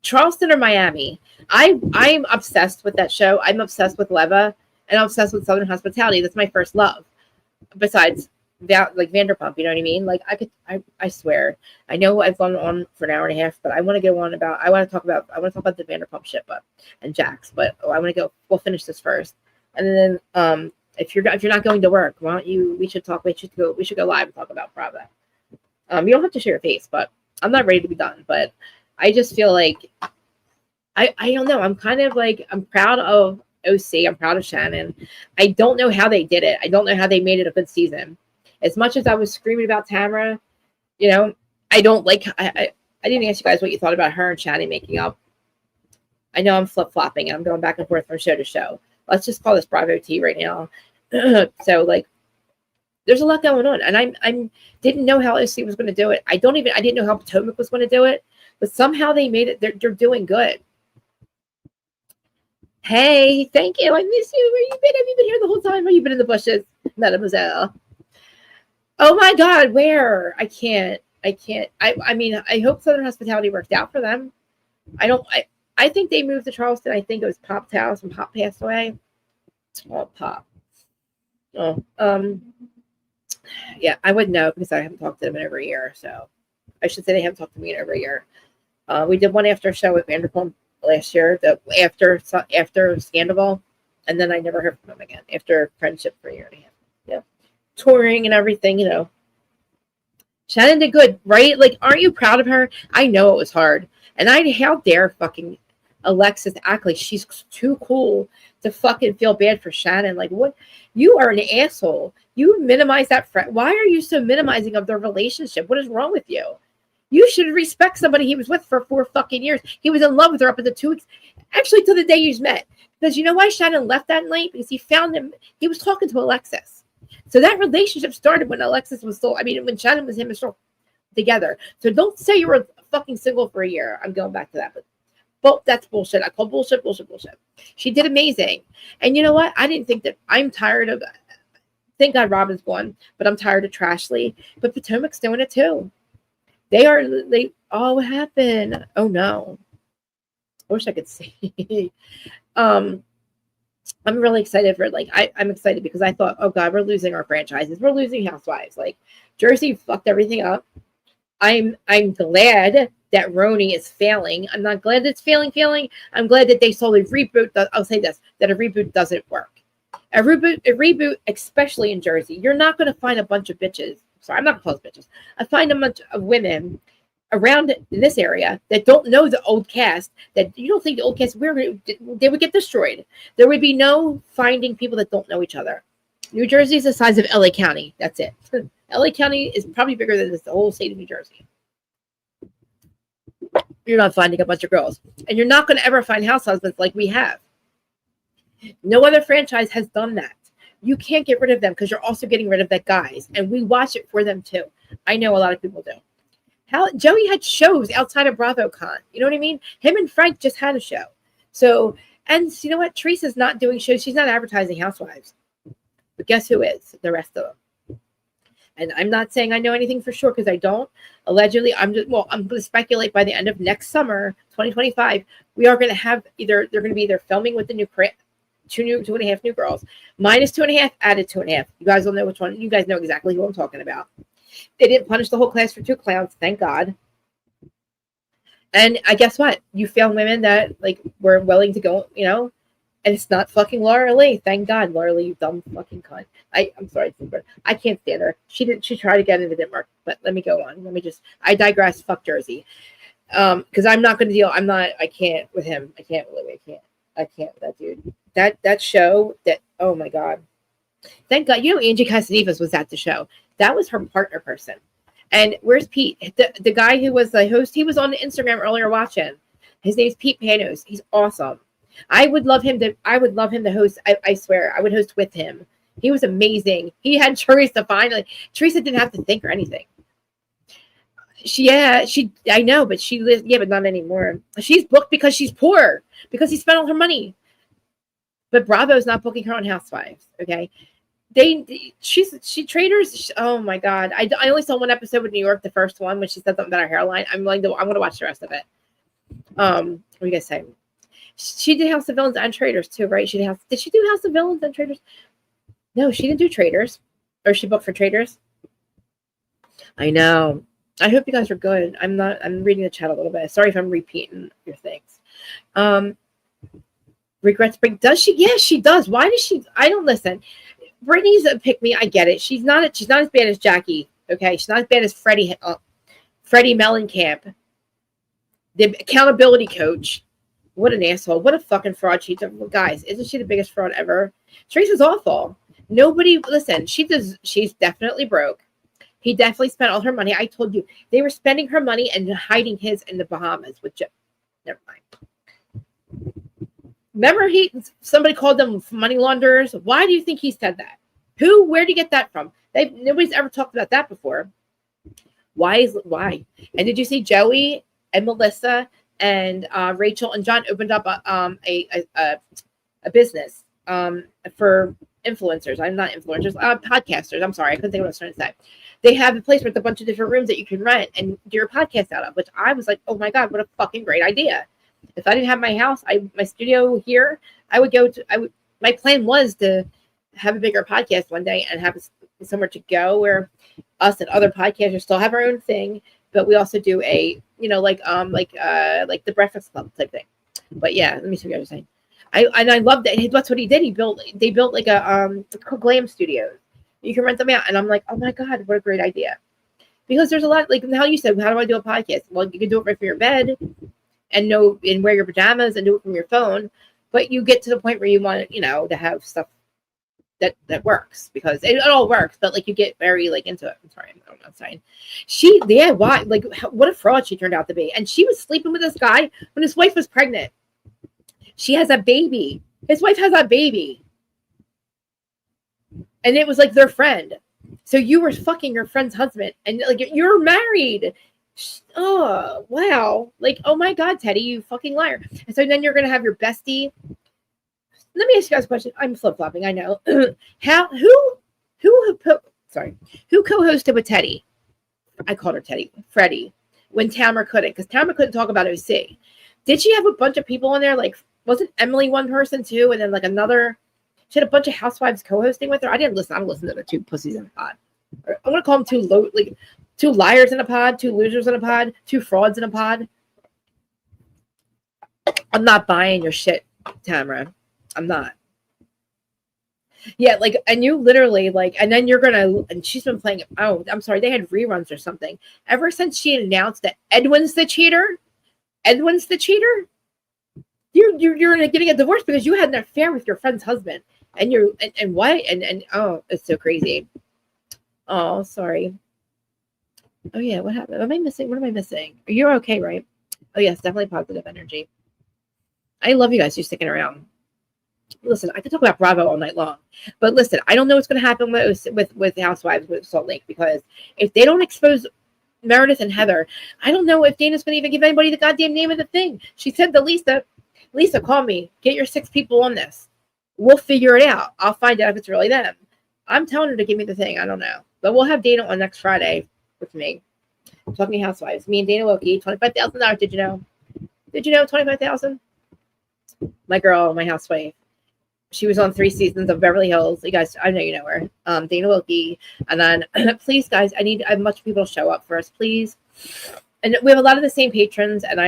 Charleston or Miami. I'm obsessed with that show. I'm obsessed with Leva, and I'm obsessed with Southern Hospitality. That's my first love. Besides Vanderpump, you know what I mean? Like I swear. I know I've gone on for an hour and a half, but I want to go on about I want to talk about the Vanderpump shit, and Jax, but I want to go. We'll finish this first, and then if you're not going to work, why don't you? We should go live and talk about Bravo. You don't have to share your face, but I'm not ready to be done. But I just feel like I don't know. I'm kind of like I'm proud of OC. I'm proud of Shannon. I don't know how they did it. I don't know how they made it a good season. As much as I was screaming about Tamara, I don't like. I didn't ask you guys what you thought about her and Shannon making up. I know I'm flip flopping. I'm going back and forth from show to show. Let's just call this Bravo T right now. So there's a lot going on, and I didn't know how OC was going to do it. I didn't know how Potomac was going to do it, but somehow they made it. They're doing good. Hey, thank you. I miss you. Where you been? Have you been here the whole time? Or you been in the bushes, Mademoiselle? Oh my God, where? I can't. I mean, I hope Southern Hospitality worked out for them. I think they moved to Charleston. I think it was Pop's house when Pop passed away. Oh, Pop. Oh, yeah, I wouldn't know because I haven't talked to them in over a year. So I should say they haven't talked to me in over a year. We did one after show with Vanderpump last year, after Scandal, and then I never heard from them again after Friendship for a year and a half. Yeah, touring and everything, Shannon did good, right? Like, aren't you proud of her? I know it was hard, and how dare fucking Alexis act like she's too cool to fucking feel bad for Shannon. Like, what? You are an asshole. You minimize that friend. Why are you so minimizing of their relationship? What is wrong with you? You should respect somebody he was with for 4 fucking years. He was in love with her up until 2 weeks. Actually, till the day you met. Because you know why Shannon left that night? Because he found him. He was talking to Alexis. So that relationship started when when Shannon was him and still together. So don't say you were fucking single for a year. I'm going back to that. But that's bullshit. I call bullshit. She did amazing. And you know what? I didn't think that I'm tired of. Thank God Robin's gone, but I'm tired of Trashley. But Potomac's doing it too. What happened? Oh no. I wish I could see. I'm really excited for I'm excited because I thought, oh God, we're losing our franchises. We're losing Housewives. Like Jersey fucked everything up. I'm glad that Roni is failing. I'm not glad it's failing. I'm glad that they saw a reboot. I'll say this, that a reboot doesn't work. A reboot, especially in Jersey, you're not going to find a bunch of bitches. Sorry, I'm not going to call bitches. I find a bunch of women around this area that don't know the old cast, that you don't think the old cast, they would get destroyed. There would be no finding people that don't know each other. New Jersey is the size of LA County. That's it. LA County is probably bigger than the whole state of New Jersey. You're not finding a bunch of girls. And you're not going to ever find house husbands like we have. No other franchise has done that. You can't get rid of them because you're also getting rid of the guys. And we watch it for them too. I know a lot of people do. Joey had shows outside of BravoCon. You know what I mean? Him and Frank just had a show. So, and you know what? Teresa's not doing shows. She's not advertising Housewives. But guess who is? The rest of them. And I'm not saying I know anything for sure because I don't. Allegedly, I'm going to speculate by the end of next summer, 2025, we are going to have they're going to be either filming with the new 2.5 new girls, minus 2.5, added 2.5. You guys will know which one. You guys know exactly who I'm talking about. They didn't punish the whole class for 2 clowns, thank God. And I guess what? You found women that like were willing to go, you know, and it's not fucking Laura Lee. Thank God, Laura Lee, you dumb fucking cunt. I'm sorry, I can't stand her. She tried again and it didn't work. But let me go on. I digress. Fuck Jersey. Because I'm not going to deal. I can't with him. I can't with him. I can't with that dude. That show. Oh my God. Thank God. You know, Angie Casanivas was at the show. That was her partner person. And where's Pete? The guy who was the host. He was on Instagram earlier watching. His name's Pete Panos. He's awesome. I would love him to host. I swear, I would host with him. He was amazing. He had Teresa finally. Teresa didn't have to think or anything. I know, but she lives. Yeah, but not anymore. She's booked because she's poor, because he spent all her money. But Bravo's not booking her on Housewives. Okay, she traders. Oh my God, I only saw one episode with New York, the first one, when she said something about her hairline. I'm going to watch the rest of it. What do you guys say? She did House of Villains and Traders too, right? Did she do House of Villains and Traders? No, she didn't do Traders. Or she booked for Traders. I know. I hope you guys are good. I'm reading the chat a little bit. Sorry if I'm repeating your things. Regrets bring. Does she? Yes, she does. Why does she? I don't listen. Brittany's a pick me. I get it. She's not as bad as Jackie. Okay, she's not as bad as Freddie Mellencamp, the accountability coach. What an asshole. What a fucking fraud. Guys, isn't she the biggest fraud ever? Teresa's awful. Nobody, listen, she's definitely broke. He definitely spent all her money. I told you, they were spending her money and hiding his in the Bahamas with Joe. Never mind. Remember somebody called them money launderers? Why do you think he said that? Where did you get that from? Nobody's ever talked about that before. Why? And did you see Joey and Melissa and Rachel and John opened up a business for influencers. I'm not influencers, podcasters. I'm sorry, I couldn't think of what I was trying to say. They have a place with a bunch of different rooms that you can rent and do your podcast out of, which I was like, oh my God, what a fucking great idea. If I didn't have my house, my studio here, my plan was to have a bigger podcast one day and have somewhere to go where us and other podcasters still have our own thing, but we also do a, like the Breakfast Club type thing. But yeah, let me see what I was saying. I love that. That's what he did. They built like a glam studios. You can rent them out, and I'm like, oh my God, what a great idea. Because there's a lot, like how you said, how do I do a podcast? Well, you can do it right from your bed, and wear your pajamas and do it from your phone. But you get to the point where you want to have stuff that works, because it all works, but like you get very like into it. I'm sorry, I'm not saying why, like what a fraud she turned out to be. And she was sleeping with this guy when his wife was pregnant. She has a baby. His wife has a baby. And it was like their friend. So you were fucking your friend's husband, and like you're married. Oh wow. Like, oh my God, Teddy, you fucking liar. And so then you're gonna have your bestie. Let me ask you guys a question. I'm flip-flopping, I know. Who co-hosted with Teddy? I called her Teddy. Freddie. When Tamara couldn't, because Tamara couldn't talk about OC. Did she have a bunch of people on there? Like, wasn't Emily one person too? And then like another, she had a bunch of housewives co-hosting with her. I didn't listen. I don't listen to the two pussies in a pod. I'm going to call them two liars in a pod, two losers in a pod, two frauds in a pod. I'm not buying your shit, Tamara. I'm not. Yeah, like, and you literally, like, and then you're gonna, and she's been playing, oh, I'm sorry, they had reruns or something. Ever since she announced that Edwin's the cheater, you're getting a divorce because you had an affair with your friend's husband. And and what? And oh, it's so crazy. Oh, sorry. Oh, yeah, what happened? Am I missing? What am I missing? You're okay, right? Oh, yes, definitely positive energy. I love you guys. You're sticking around. Listen, I could talk about Bravo all night long, but listen, I don't know what's going to happen with Housewives with Salt Lake, because if they don't expose Meredith and Heather, I don't know if Dana's going to even give anybody the goddamn name of the thing. She said to Lisa, call me, get your 6 people on this. We'll figure it out. I'll find out if it's really them. I'm telling her to give me the thing. I don't know, but we'll have Dana on next Friday with me. Talking Housewives. Me and Dana Loki, $25,000. Did you know? Did you know 25,000? My girl, my housewife. She was on 3 seasons of Beverly Hills. You guys, I know you know her. Dana Wilkie. And then, please, guys, I need a bunch of people to show up for us, please. And we have a lot of the same patrons, and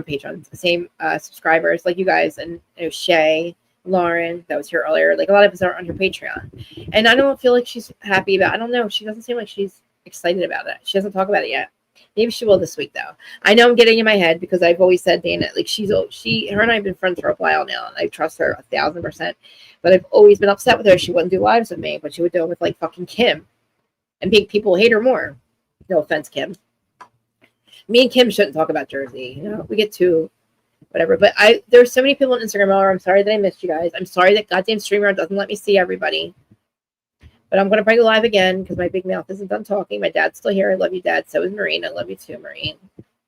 patrons, the same subscribers, like you guys, and Shay, Lauren, that was here earlier. Like, a lot of us are on her Patreon. And I don't feel like she's happy about it. I don't know. She doesn't seem like she's excited about it. She doesn't talk about it yet. Maybe she will this week, though. I know I'm getting in my head because I've always said Dana, like, her and I have been friends for a while now, and I trust her 1,000%. But I've always been upset with her. She wouldn't do lives with me, but she would do them with, like, fucking Kim. And people hate her more. No offense, Kim. Me and Kim shouldn't talk about Jersey. You know, we get too whatever. But there's so many people on Instagram. I'm sorry that I missed you guys. I'm sorry that goddamn streamer doesn't let me see everybody. But I'm going to bring it live again because my big mouth isn't done talking. My dad's still here. I love you, Dad. So is Maureen. I love you too, Maureen.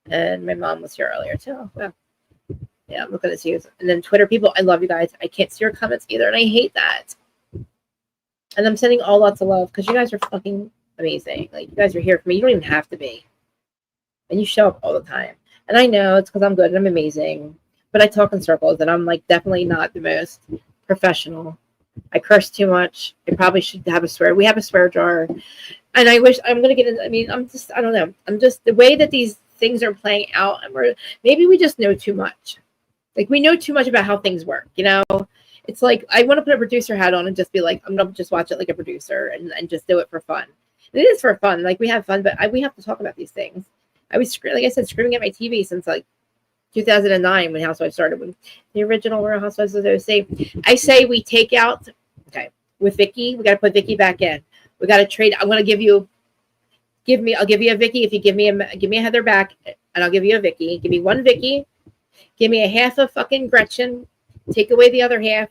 And my mom was here earlier too. Well, yeah, I'm looking at you. And then Twitter people, I love you guys. I can't see your comments either, and I hate that. And I'm sending all lots of love because you guys are fucking amazing. Like, you guys are here for me. You don't even have to be. And you show up all the time. And I know it's because I'm good and I'm amazing. But I talk in circles, and I'm, like, definitely not the most professional. I curse too much. I probably should have a swear. We have a swear jar. And I wish I'm going to get in. I mean, I don't know. I'm just, the way that these things are playing out, and maybe we just know too much. Like, we know too much about how things work, you know? It's like, I want to put a producer hat on and just be like, I'm going to just watch it like a producer and just do it for fun. And it is for fun. Like, we have fun, but we have to talk about these things. I was, like I said, screaming at my TV since, like, 2009 when Housewives started, when the original Real Housewives was OC. I say we take out, okay, with Vicky, we got to put Vicky back in. We got to trade. I'm going to I'll give you a Vicky if you give me a Heather back, and I'll give you a Vicky. Give me one Vicky. Give me a half of fucking Gretchen. Take away the other half,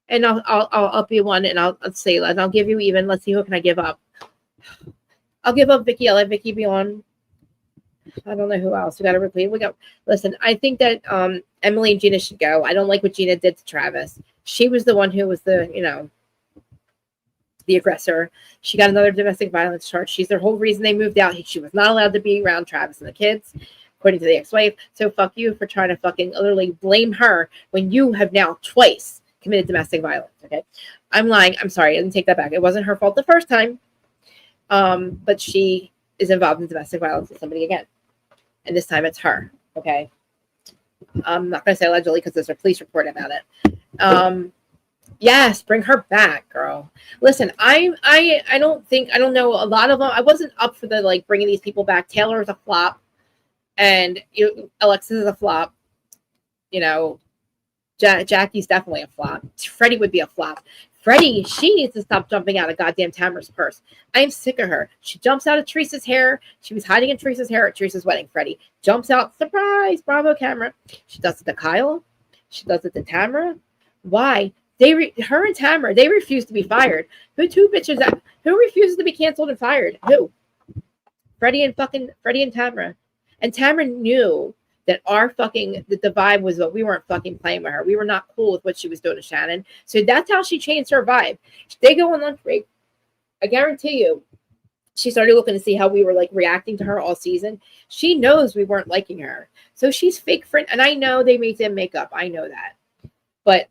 and I'll up you one, and I'll say, and I'll give you even. Let's see, who can I give up? I'll give up Vicky. I'll let Vicky be on. I don't know who else. We got to repeat. Listen, I think that Emily and Gina should go. I don't like what Gina did to Travis. She was the one who was the aggressor. She got another domestic violence charge. She's the whole reason they moved out. She was not allowed to be around Travis and the kids, according to the ex-wife. So fuck you for trying to fucking literally blame her when you have now twice committed domestic violence. Okay, I'm lying. I'm sorry. I didn't take that back. It wasn't her fault the first time. But she is involved in domestic violence with somebody again. And this time it's her. Okay. I'm not going to say allegedly because there's a police report about it. Yes, bring her back, girl. Listen, I don't know a lot of them. I wasn't up for the, like, bringing these people back. Taylor is a flop. And Alexis is a flop. You know, Jackie's definitely a flop. Freddie would be a flop. Freddie, she needs to stop jumping out of goddamn Tamara's purse. I'm sick of her. She jumps out of Teresa's hair. She was hiding in Teresa's hair at Teresa's wedding. Freddie jumps out. Surprise! Bravo camera. She does it to Kyle. She does it to Tamara. Why? Her and Tamara, they refuse to be fired. Who refuses to be canceled and fired? Who? Freddie and Tamara. And Tamara knew that the vibe was that we weren't fucking playing with her. We were not cool with what she was doing to Shannon. So that's how she changed her vibe. They go on lunch break. I guarantee you, she started looking to see how we were, like, reacting to her all season. She knows we weren't liking her. So she's fake friend. And I know they made them make up. I know that. But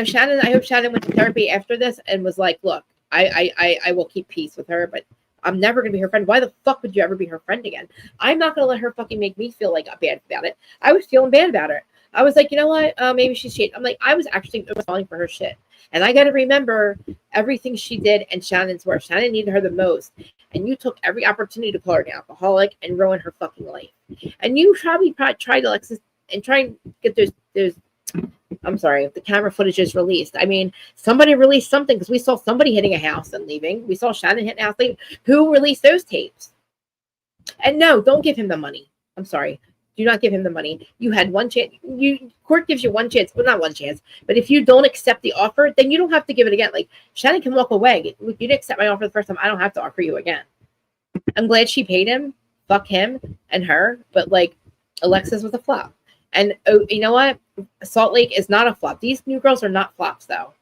Shannon, I hope Shannon went to therapy after this and was like, look, I will keep peace with her, but I'm never going to be her friend. Why the fuck would you ever be her friend again? I'm not going to let her fucking make me feel like bad about it. I was feeling bad about her. I was like, you know what? Maybe she's cheating. I'm like, I was actually falling for her shit. And I got to remember, everything she did and Shannon's worse. Shannon needed her the most. And you took every opportunity to call her an alcoholic and ruin her fucking life. And you probably tried, Alexis, and try and get those I'm sorry, the camera footage is released. I mean, somebody released something because we saw somebody hitting a house and leaving. We saw Shannon hitting a house leaving. Who released those tapes? And no, don't give him the money. I'm sorry. Do not give him the money. You had one chance. Court gives you one chance. Well, not one chance. But if you don't accept the offer, then you don't have to give it again. Like, Shannon can walk away. You didn't accept my offer the first time. I don't have to offer you again. I'm glad she paid him. Fuck him and her. But, like, Alexis was a flop. And you know what? Salt Lake is not a flop. These new girls are not flops, though.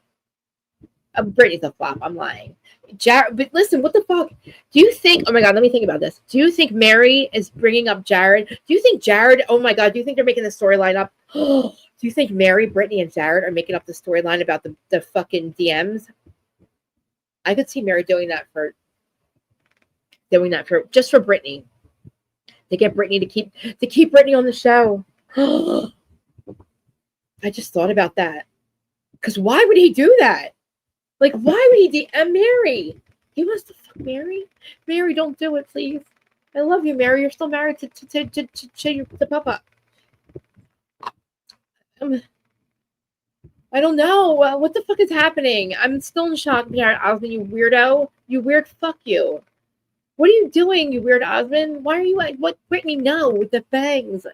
Brittany's a flop. I'm lying. Jared, but listen, what the fuck? Do you think, oh my God, let me think about this. Do you think Mary is bringing up Jared? Do you think Jared, oh my God, do you think they're making the storyline up? Do you think Mary, Brittany, and Jared are making up the storyline about the fucking DMs? I could see Mary doing that for just for Brittany. To get Brittany to keep Brittany on the show. I just thought about that. Because why would he do that? Like, why would he DM Mary? He wants to fuck Mary? Mary, don't do it, please. I love you, Mary. You're still married to Papa. I don't know. What the fuck is happening? I'm still in shock, Osmond, you weirdo. You weird fuck you. What are you doing, you weird Osmond? Why are you like, what, Brittany, no, with the bangs.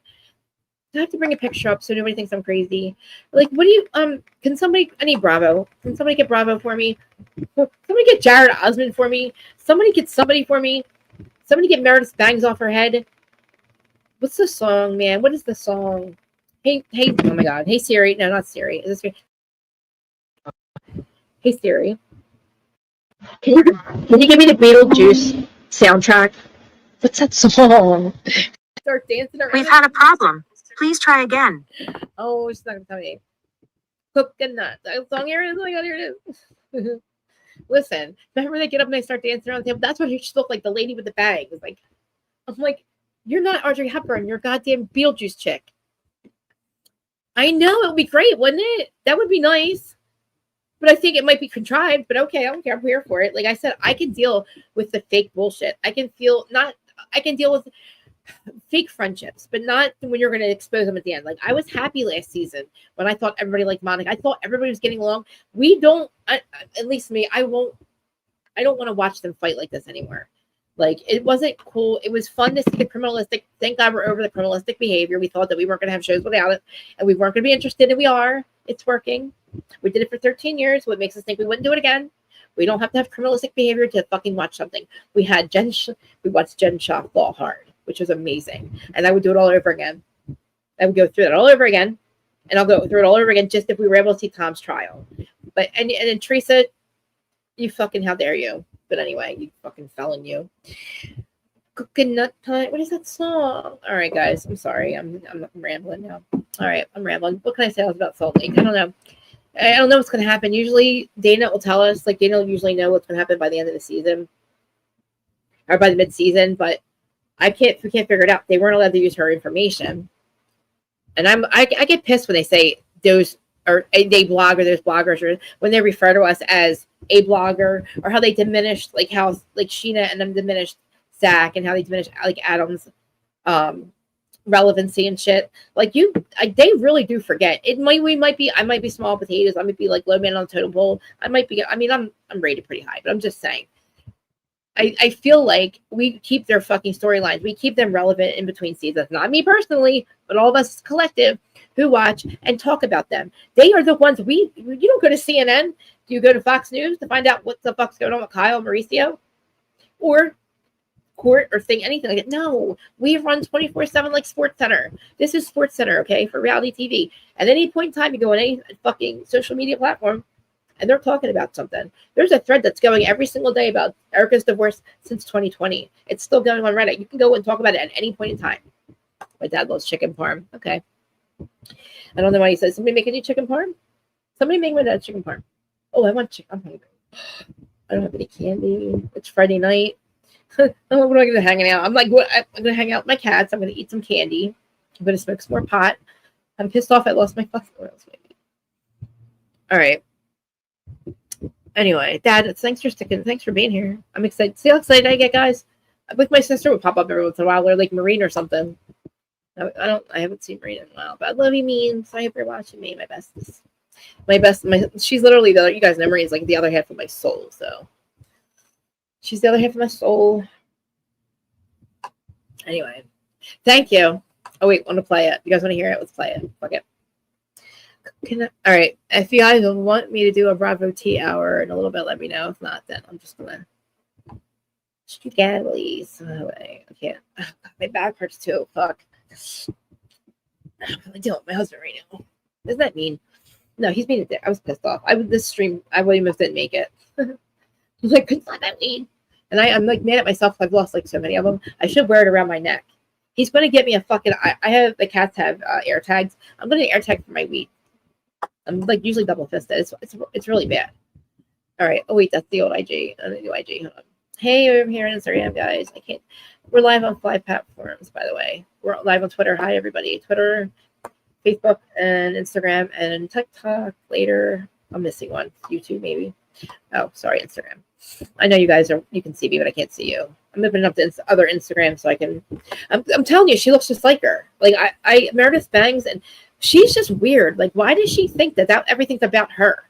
I have to bring a picture up so nobody thinks I'm crazy. Like, what do you, can somebody, I need Bravo. Can somebody get Bravo for me? Somebody get Jared Osmond for me. Somebody get somebody for me. Somebody get Meredith's bangs off her head. What's the song, man? What is the song? Hey, oh my God. Hey, Siri. No, not Siri. Is this Siri? Hey, Siri. Can you give me the Beetlejuice soundtrack? What's that song? Start dancing around. We've had a problem. Please try again. Oh, she's not going to tell me. Coconut. That song here is. Oh my God, here it is. Listen, remember they get up and they start dancing around the table? That's what she looked like, the lady with the bag. It's like, I'm like, you're not Audrey Hepburn. You're a goddamn Beetlejuice chick. I know. It would be great, wouldn't it? That would be nice. But I think it might be contrived. But okay, I don't care. I'm here for it. Like I said, I can deal with the fake bullshit. I can deal with fake friendships, but not when you're going to expose them at the end. Like I was happy last season when I thought everybody liked Monica. I thought everybody was getting along. At least me, I don't want to watch them fight like this anymore. Like it wasn't cool. It was fun to see the criminalistic. Thank God we're over the criminalistic behavior. We thought that we weren't going to have shows without it, and we weren't going to be interested, and we are. It's working. We did it for 13 years. What makes us think we wouldn't do it again? We don't have to have criminalistic behavior to fucking watch something. We watched Jen Shaw fall hard, which was amazing. And I would do it all over again. I would go through that all over again. And I'll go through it all over again just if we were able to see Tom's trial. But and then Teresa, you fucking, how dare you? But anyway, you fucking felon, you. Coconut time. What is that song? All right, guys. I'm sorry. I'm rambling now. All right, I'm rambling. What can I say else about Salt Lake? I don't know. I don't know what's going to happen. Usually Dana will tell us. Like Dana will usually know what's going to happen by the end of the season. Or by the mid-season. But we can't figure it out. They weren't allowed to use her information. And I get pissed when they say those or they blog or those bloggers, or when they refer to us as a blogger, or how they diminished like Sheena and them diminished Zach, and how they diminished like Adam's relevancy and shit. Like they really do forget. I might be small potatoes. I might be like low man on the totem pole. I'm rated pretty high, but I'm just saying. I feel like we keep their fucking storylines. We keep them relevant in between seasons. Not me personally, but all of us as a collective who watch and talk about them. They are the ones you don't go to CNN. Do you go to Fox News to find out what the fuck's going on with Kyle and Mauricio? Or court or thing, anything like that? No, we run 24/7 like Sports Center. This is Sports Center, okay, for reality TV. At any point in time, you go on any fucking social media platform, and they're talking about something. There's a thread that's going every single day about Erica's divorce since 2020. It's still going on Reddit. You can go and talk about it at any point in time. My dad loves chicken parm. Okay. I don't know why he says, somebody make any chicken parm? Somebody make my dad chicken parm. Oh, I want chicken. I'm hungry. I don't have any candy. It's Friday night. What am I going to hang out? I'm like, what? I'm going to hang out with my cats. I'm going to eat some candy. I'm going to smoke some more pot. I'm pissed off I lost my fucking oils, maybe. All right. Anyway, Dad, thanks for being here. I'm excited. See how excited I get, guys? Like my sister would pop up every once in a while, or like Marine or something. I haven't seen Marine in a while, but I love you, Mean. So I hope you're watching me. She's literally you guys know Marine's like the other half of my soul. So she's the other half of my soul. Anyway, thank you. Oh wait, want to play it? You guys want to hear it? Let's play it. Fuck it. All right. If you guys want me to do a Bravo T hour in a little bit, let me know. If not, then I'm just gonna skedaddly. So I can't. Oh, God, my back hurts too. Fuck. I'm really dealing with my husband right now. Doesn't that mean? No, he's being a dick. I was pissed off. This stream, I almost didn't make it. He's like, couldn't find that weed. And I'm like mad at myself. I've lost like so many of them. I should wear it around my neck. He's going to get me a fucking. I have the cats have air tags. I'm going to air tag for my weed. I'm like usually double fisted. It's really bad. All right. Oh wait, that's the old IG. I'm the new IG. Hold on. Hey, I'm here on Instagram, guys. I can't. We're live on 5 platforms, by the way. We're live on Twitter. Hi, everybody. Twitter, Facebook, and Instagram, and TikTok later. I'm missing one. YouTube, maybe. Oh, sorry, Instagram. I know you guys you can see me, but I can't see you. I'm opening up the other Instagram so I can. I'm telling you, she looks just like her. Like I Meredith Bangs, and she's just weird. Like, why does she think that everything's about her?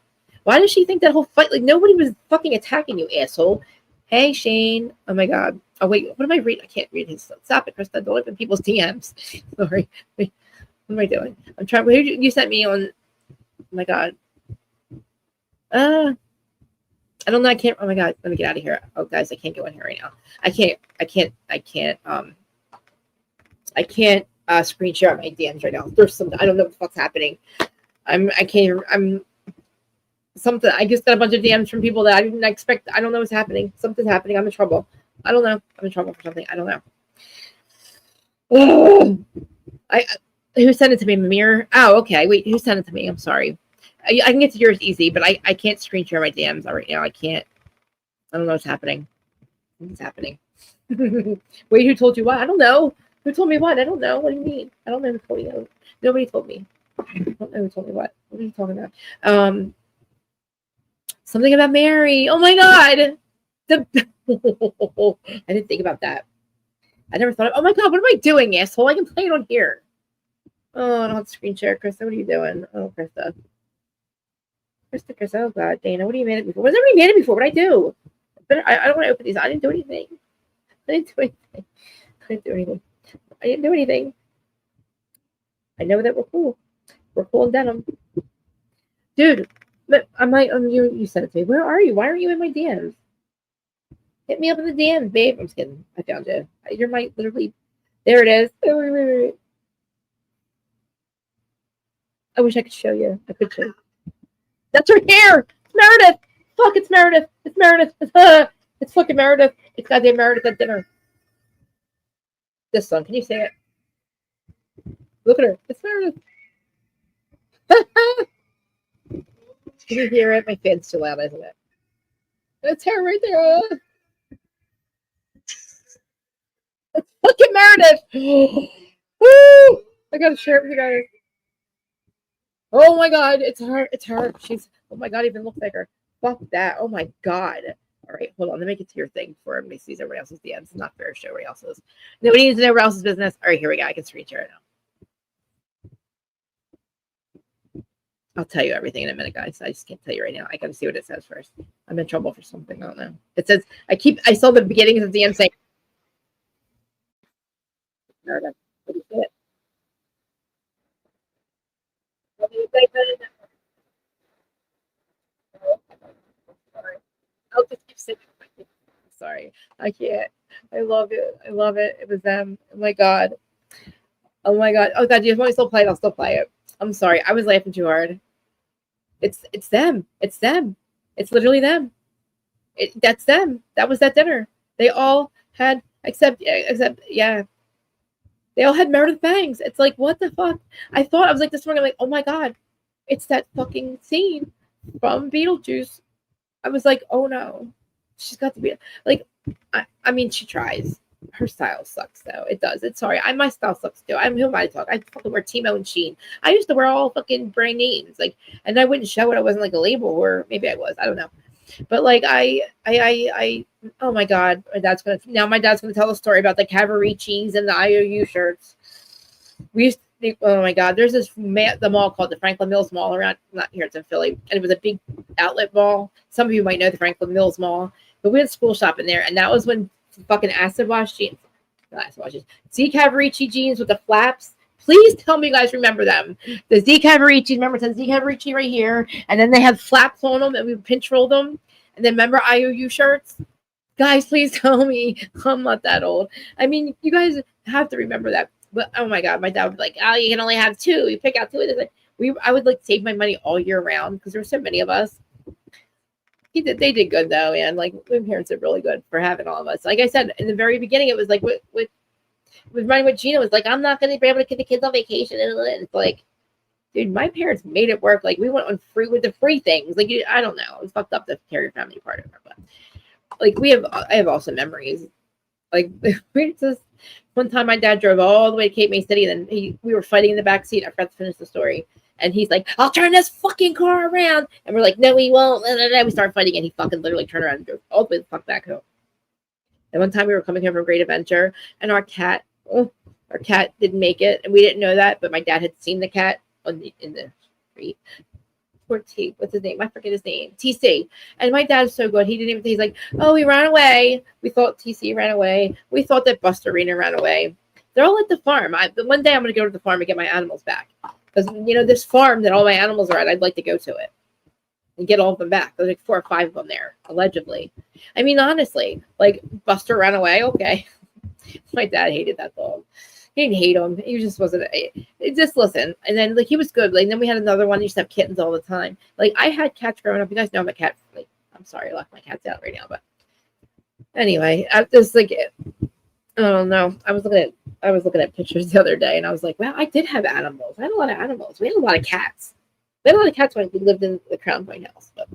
Why does she think that whole fight? Like, nobody was fucking attacking you, asshole. Hey, Shane. Oh my God. Oh wait, what am I reading? I can't read his stuff. Stop it, Krista. Don't open people's DMs. Sorry. Wait, what am I doing? I'm trying. Who you sent me on? Oh my God. I don't know. I can't. Oh my God. Let me get out of here. Oh, guys, I can't go in here right now. I can't screen share my DMs right now. There's some. I don't know what the fuck's happening. I'm something. I just got a bunch of DMs from people that I didn't expect. I don't know what's happening. Something's happening. I'm in trouble. I don't know. I'm in trouble for something. I don't know. Oh, who sent it to me? Mimir? Oh, okay. Wait, who sent it to me? I'm sorry. I can get to yours easy, but I can't screen share my DMs right now. I can't. I don't know what's happening. What's happening? Wait, who told you what? I don't know. Who told me what? I don't know. What do you mean? I don't know who told you. Nobody told me. I don't know who told me what. What are you talking about? Something about Mary. Oh my God. I didn't think about that. I never thought of, oh my God, what am I doing, asshole? I can play it on here. Oh, I don't have to screen share. Krista, what are you doing? Oh, Krista, oh God, Dana, what are you mad at me for? Was everybody mad at me for? What I do? I don't want to open these. I didn't do anything. I didn't do anything. I know that we're cool. We're cool in denim. Dude, but you sent it to me. Where are you? Why aren't you in my DMs? Hit me up in the DMs, babe. I'm just kidding. I found you. You're my literally. There it is. Oh, wait. I wish I could show you. I could show you. That's her hair. It's Meredith. Fuck, it's Meredith. It's Meredith. It's fucking Meredith. It's goddamn Meredith at dinner. This song. Can you say it? Look at her. It's Meredith. Can you hear it? My fan's too loud, isn't it? It's her right there. It's fucking Meredith. Woo! I gotta share it with you guys. Oh my God, it's her. It's her. She's, oh my God, even looks like her. Fuck that. Oh my God. All right, hold on. Let me get to your thing before everybody sees everybody else's DMs. It's not fair to show everybody else's. Nobody needs to know everybody else's business. All right, here we go. I can screen share it now. I'll tell you everything in a minute, guys. I just can't tell you right now. I gotta see what it says first. I'm in trouble for something. I don't know. It says, I saw the beginnings of DM saying, Meredith, what do you say? I'll just keep sitting. Sorry, I can't. I love it. I love it. It was them. Oh my God. Oh my God. Oh God, do you want me to still play it? I'll still play it. I'm sorry. I was laughing too hard. It's them. It's them. It's literally them. That's them. That was that dinner. They all had, except yeah. They all had Meredith Bangs. It's like, what the fuck? I was like this morning, I'm like, oh my God, it's that fucking scene from Beetlejuice. I was like, oh no, she's got to be like, I mean, she tries. Her style sucks though. It does. It's sorry. My style sucks too. Who am I to talk? I fucking wear Timo and Sheen. I used to wear all fucking brand names, like, and I wouldn't show it. I wasn't like a label, or maybe I was. I don't know. But like I oh my god, my dad's gonna tell a story about the Cavaricis and the IOU shirts. We used to, oh my god, there's this the mall called the Franklin Mills Mall around, not here, it's in Philly, and it was a big outlet mall. Some of you might know the Franklin Mills Mall, but we had school shopping there, and that was when fucking acid wash jeans, Z Cavarici jeans with the flaps. Please tell me you guys remember them. The Z Cavarici, remember it says Z Cavarici right here, and then they had flaps on them, and we pinch rolled them. And then remember IOU shirts? Guys, please tell me. I'm not that old. I mean, you guys have to remember that. But oh my god, my dad would be like, "Oh, you can only have two. You pick out two." I would like save my money all year round because there were so many of us. They did good though, and like my parents did really good for having all of us. Like I said in the very beginning, it was like with running with Gina was like, I'm not going to be able to get the kids on vacation, and it's like, dude, my parents made it work. Like we went on the free things. Like I don't know, it was fucked up to carry your family part of it, but like I have awesome memories. Like we just one time my dad drove all the way to Cape May City, and then we were fighting in the back seat. I forgot to finish the story. And he's like, I'll turn this fucking car around. And we're like, no, we won't. We started fighting, and he fucking literally turned around and drove all the way the fuck back home. And one time we were coming home from Great Adventure, and our cat didn't make it, and we didn't know that, but my dad had seen the cat in the street. Poor T, what's his name? I forget his name. TC. And my dad's so good. He didn't even think, he's like, oh, he ran away. We thought TC ran away. We thought that Buster Rena ran away. They're all at the farm. One day I'm going to go to the farm and get my animals back. Because, this farm that all my animals are at, I'd like to go to it and get all of them back. There's like 4 or 5 of them there, allegedly. I mean, honestly, like Buster ran away. Okay. My dad hated that dog. He didn't hate him. He just wasn't. Just listen. And then like he was good. Like then we had another one. He used to have kittens all the time. Like I had cats growing up. You guys know I'm a cat. Like I'm sorry, I left my cats out right now. But anyway, I just like I don't know. I was looking at pictures the other day, and I was like, wow, I did have animals. I had a lot of animals. We had a lot of cats. We had a lot of cats when we lived in the Crown Point house. But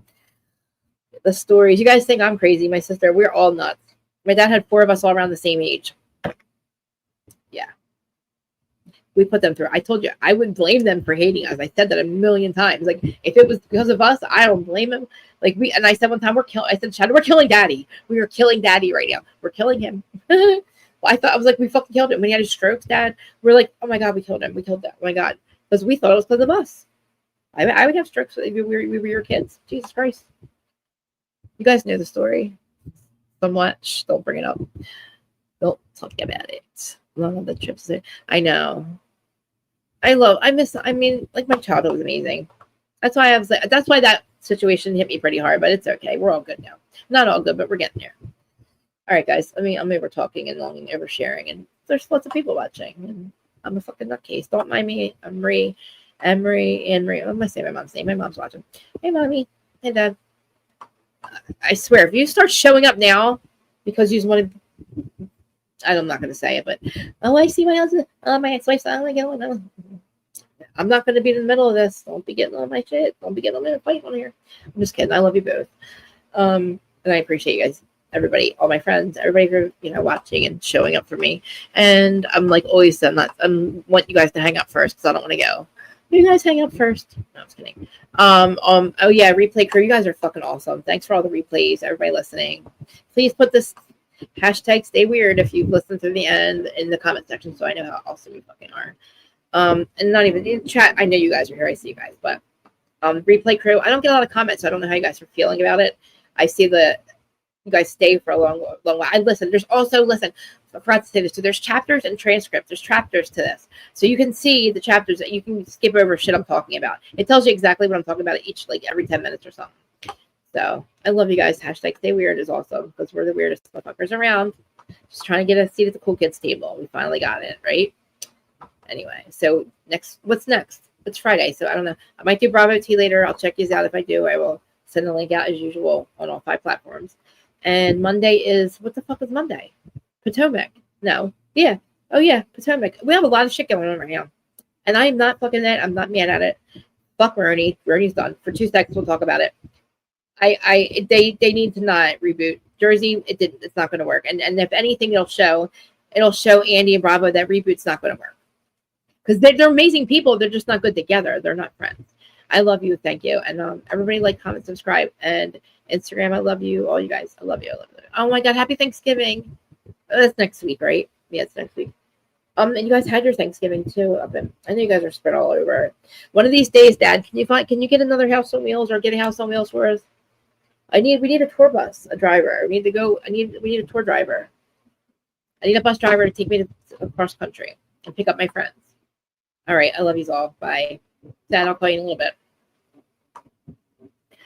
the stories, you guys think I'm crazy. My sister, we're all nuts. My dad had 4 of us all around the same age. Yeah. We put them through. I told you, I wouldn't blame them for hating us. I said that a million times. Like, if it was because of us, I don't blame them. Like, and I said one time, I said, Shadow, we're killing Daddy. We are killing Daddy right now. We're killing him. Well, I was like, we fucking killed him. When he had his strokes, Dad, we're like, oh my God, we killed him. We killed that. Oh my God. Because we thought it was because of us. I would have strokes if we were your kids. Jesus Christ. You guys know the story. Somewhat. Shh, don't bring it up. Don't talk about it. None of the trips. I know. Like my childhood was amazing. That's why that's why that situation hit me pretty hard, but it's okay. We're all good now. Not all good, but we're getting there. All right, guys. I'm over talking and long and oversharing, and there's lots of people watching, and I'm a fucking nutcase. Don't mind me. I'm Marie. Emery. I'm gonna say my mom's name. My mom's watching. Hey, mommy. Hey, dad. I swear, if you start showing up now because you just want to, I'm not going to say it, but I see my husband, my ex-wife's I'm not going to be in the middle of this. Don't be getting on my shit. Don't be getting on my fight on here. I'm just kidding. I love you both. And I appreciate you guys, everybody, all my friends, everybody for watching and showing up for me. And I'm like always want you guys to hang up first because I don't want to go. You guys hang up first. No, I'm just kidding. Oh yeah, replay crew. You guys are fucking awesome. Thanks for all the replays, everybody listening. Please put this hashtag stay weird if you listen through the end in the comment section so I know how awesome you fucking are. And not even in chat. I know you guys are here. I see you guys, but replay crew. I don't get a lot of comments, so I don't know how you guys are feeling about it. I see you guys stay for a long while. There's also I forgot to say this. So there's chapters and transcripts. There's chapters to this. So you can see the chapters that you can skip over shit I'm talking about. It tells you exactly what I'm talking about every 10 minutes or something. So I love you guys. Hashtag stay weird is awesome because we're the weirdest motherfuckers around. Just trying to get a seat at the cool kids table. We finally got it, right? Anyway, so what's next? It's Friday, so I don't know. I might do Bravo T later. I'll check these out. If I do, I will send the link out as usual on all 5 platforms. And Monday is, what the fuck is Monday? Potomac. No. Yeah. Oh, yeah. Potomac. We have a lot of shit going on right now. And I am not fucking that. I'm not mad at it. Fuck Roni. Roni's done. For 2 seconds, we'll talk about it. They need to not reboot. Jersey, it's not going to work. And if anything, it'll show Andy and Bravo that reboot's not going to work. Because they're amazing people. They're just not good together. They're not friends. I love you. Thank you. And everybody like, comment, subscribe, and Instagram. I love you. All you guys. I love you. I love you. Oh my God. Happy Thanksgiving. That's next week, right? Yeah, it's next week. And you guys had your Thanksgiving too. I know you guys are spread all over. One of these days, Dad, can you get another House on Wheels or get a House on Wheels for us? We need a tour bus, a driver. We need a tour driver. I need a bus driver to take me across country and pick up my friends. All right. I love you all. Bye. Dad, I'll call you in a little bit.